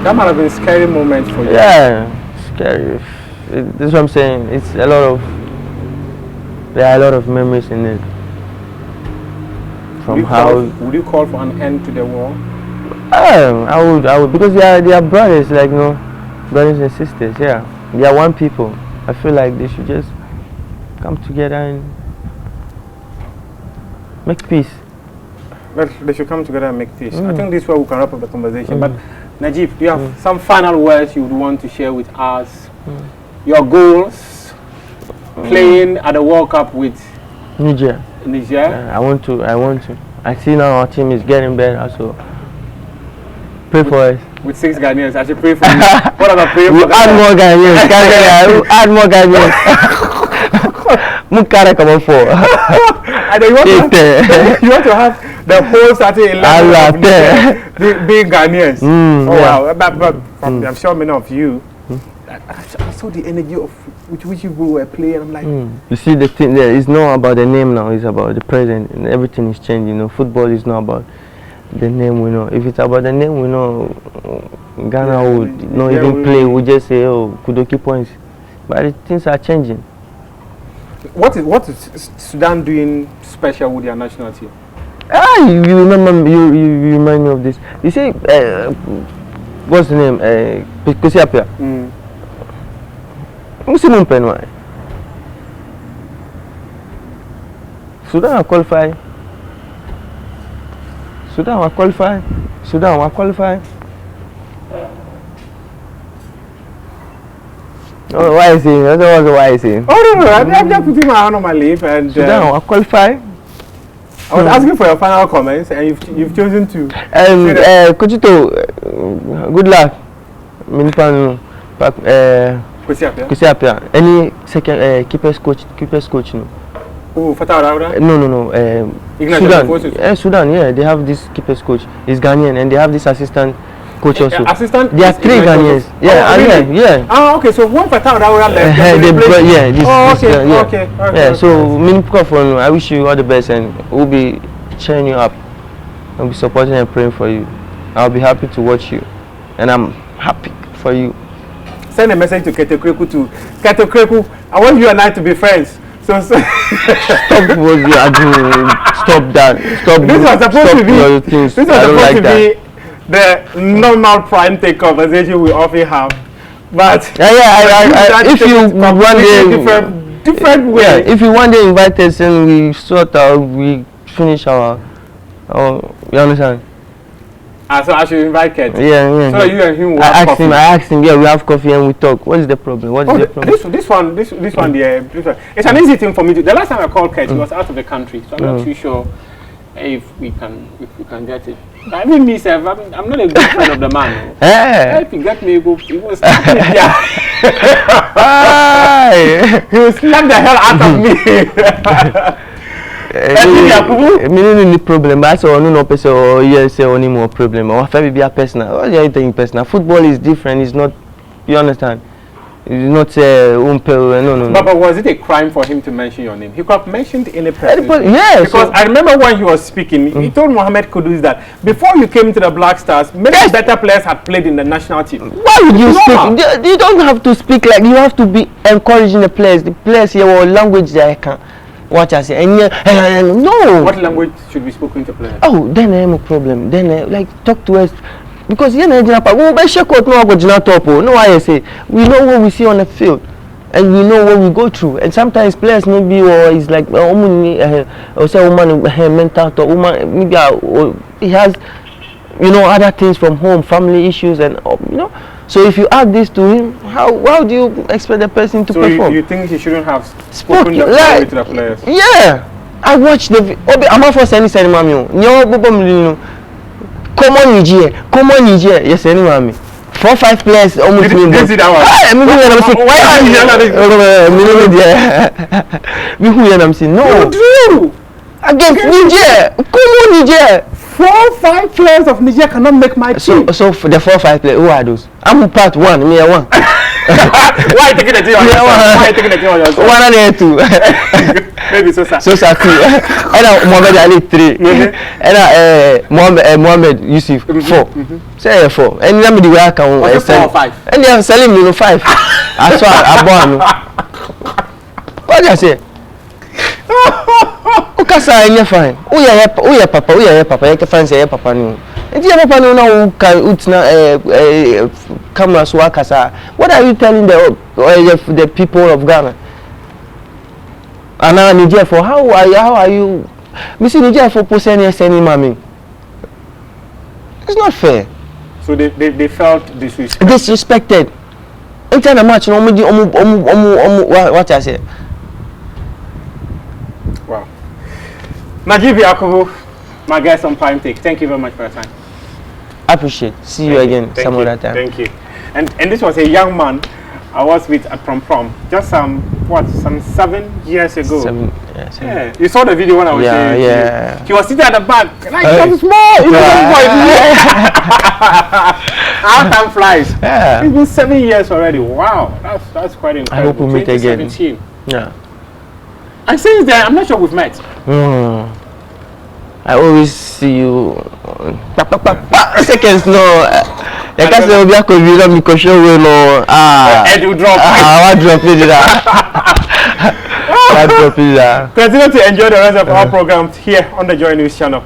Speaker 1: That might have been a scary moment for you.
Speaker 2: Yeah, scary. That's what I'm saying. It's there are a lot of memories in it. From
Speaker 1: would you call for an end to the war?
Speaker 2: I would, because they are brothers, brothers and sisters. Yeah, they are one people. I feel like they should just come together and make peace.
Speaker 1: Well, they should come together and make peace. I think this is where we can wrap up the conversation. But Najeeb, do you have some final words you would want to share with us? Your goals, playing at the World Cup with
Speaker 2: Niger. I want to. I see now our team is getting better, so pray for us.
Speaker 1: With 6 Ghanaians, I should pray for you. What about praying for
Speaker 2: add more Ghanaians. Add more Ghanaians. Mukara come on for.
Speaker 1: And then you want to have the whole starting 11 being Ghanaians. Wow. But I'm sure many of you, I saw the energy of which people were playing. I'm like,
Speaker 2: you see the thing there. It's not about the name now. It's about the present, and everything is changing. Football is not about the name. We know. If it's about the name, we know Ghana would not even play. We just say, Kudoki points. But the things are changing.
Speaker 1: What is Sudan doing special with their national team?
Speaker 2: You remember? You remind me of this. You see, what's the name? Kusiapia. Sudan will qualify. Sudan will qualify. Oh, why is he? That's why is he?
Speaker 1: Oh no, I'm just putting my hand on my lip and
Speaker 2: Sudan will qualify.
Speaker 1: I was asking for your final comments, and you've chosen to.
Speaker 2: Kuchito, good luck. Kusiapia. Any second keepers coach no.
Speaker 1: Oh, Fatah Raura?
Speaker 2: No. Sudan. Sudan, yeah, they have this keepers coach. He's Ghanaian, and they have this assistant coach also.
Speaker 1: Assistant?
Speaker 2: There are 3 Ghanaians. Yeah,
Speaker 1: really?
Speaker 2: yeah.
Speaker 1: Ah, okay. So one Fatah Raura left.
Speaker 2: Okay. So, I wish you all the best, and we'll be cheering you up. I'll be supporting and praying for you. I'll be happy to watch you, and I'm happy for you.
Speaker 1: Send a message to Kurt Okraku too. Kurt Okraku, I want you and I to be friends. So stop
Speaker 2: what you are doing. Stop that. Stop.
Speaker 1: This was supposed to be the normal prime take conversation we often have. But
Speaker 2: if you one day
Speaker 1: different way.
Speaker 2: Yeah, if you one day invite us and we sort out, we finish our you understand?
Speaker 1: So I should invite Kurt.
Speaker 2: Yeah.
Speaker 1: So you and him will have coffee.
Speaker 2: I asked him. Yeah, we have coffee and we talk. What is the problem?
Speaker 1: This one. It's an easy thing for me to. The last time I called Kurt, he was out of the country, so I'm not too sure if we can get it. I mean, myself, I'm not a good friend of the man. If you get me, he will slap me. He will slap the hell out of me.
Speaker 2: Any problem? I saw no person or yes, only more problem. Or if I be a personal, what are you thinking personal? Football is different. It's not. You understand? It's not no.
Speaker 1: But was it a crime for him to mention your name? He could have mentioned any person.
Speaker 2: Yes.
Speaker 1: Because I remember when he was speaking, he told Mohamed Kudus that before you came to the Black Stars, many better players had played in the national team.
Speaker 2: Why would you speak? You don't have to speak like you have to be encouraging the players. The players here or language they can. What I say, and no.
Speaker 1: What language should be spoken to players?
Speaker 2: Oh, then I have a problem. Then talk to us, because no, I say we know what we see on the field. and we know what we go through. And sometimes players maybe or is like or say woman mental or woman maybe he has other things from home, family issues, and So if you add this to him, how do you expect the person to perform?
Speaker 1: You think he shouldn't have spoken that to the players?
Speaker 2: Yeah, I watched the. I'm not for any mami. Common Niger. Yes, any mami. 4-5 players almost.
Speaker 1: Did you see that one?
Speaker 2: No. Against Niger. Common Niger.
Speaker 1: 4-5 players of Niger cannot make my team.
Speaker 2: So for the 4-5 players, who are those? I'm part one. Me one.
Speaker 1: Why taking the team on yourself? Why taking the team on yourself?
Speaker 2: One and two.
Speaker 1: Maybe Sosa.
Speaker 2: Sosa 2. And Mohamed Ali 3. And Mohamed Yusuf 4. Say 4. And then the way I can
Speaker 1: 4 or 5.
Speaker 2: And they are selling me 5. I saw a born. What do you say? Ukasa enye fine. Uya papa. Yeke fine say papa no. Enti ya papa no na utina camera so akasa. What are you telling the people of Ghana? Ana Niger for how are you? Missy Niger for posting any mami. It's not fair.
Speaker 1: So they felt
Speaker 2: disrespected. Enti na match no what I say.
Speaker 1: Wow. Najeeb Yakubu, my guest on Prime Take. Thank you very much for your time.
Speaker 2: I appreciate. See you again some other time.
Speaker 1: Thank you. And this was a young man I was with at Prom. Just some 7 years ago.
Speaker 2: 7 years.
Speaker 1: Yeah. You saw the video when I was there.
Speaker 2: Yeah.
Speaker 1: He was sitting at the back. Like so small. How time flies.
Speaker 2: Yeah.
Speaker 1: It's been 7 years already. Wow. That's quite incredible.
Speaker 2: I hope we meet again. Yeah.
Speaker 1: And since then, I'm not sure we've met.
Speaker 2: I always see you. Seconds, no. I can't say Obiako will not be question no.
Speaker 1: Head will drop.
Speaker 2: I drop it. I drop it.
Speaker 1: Continue to enjoy the rest of our programs here on the Joy News channel.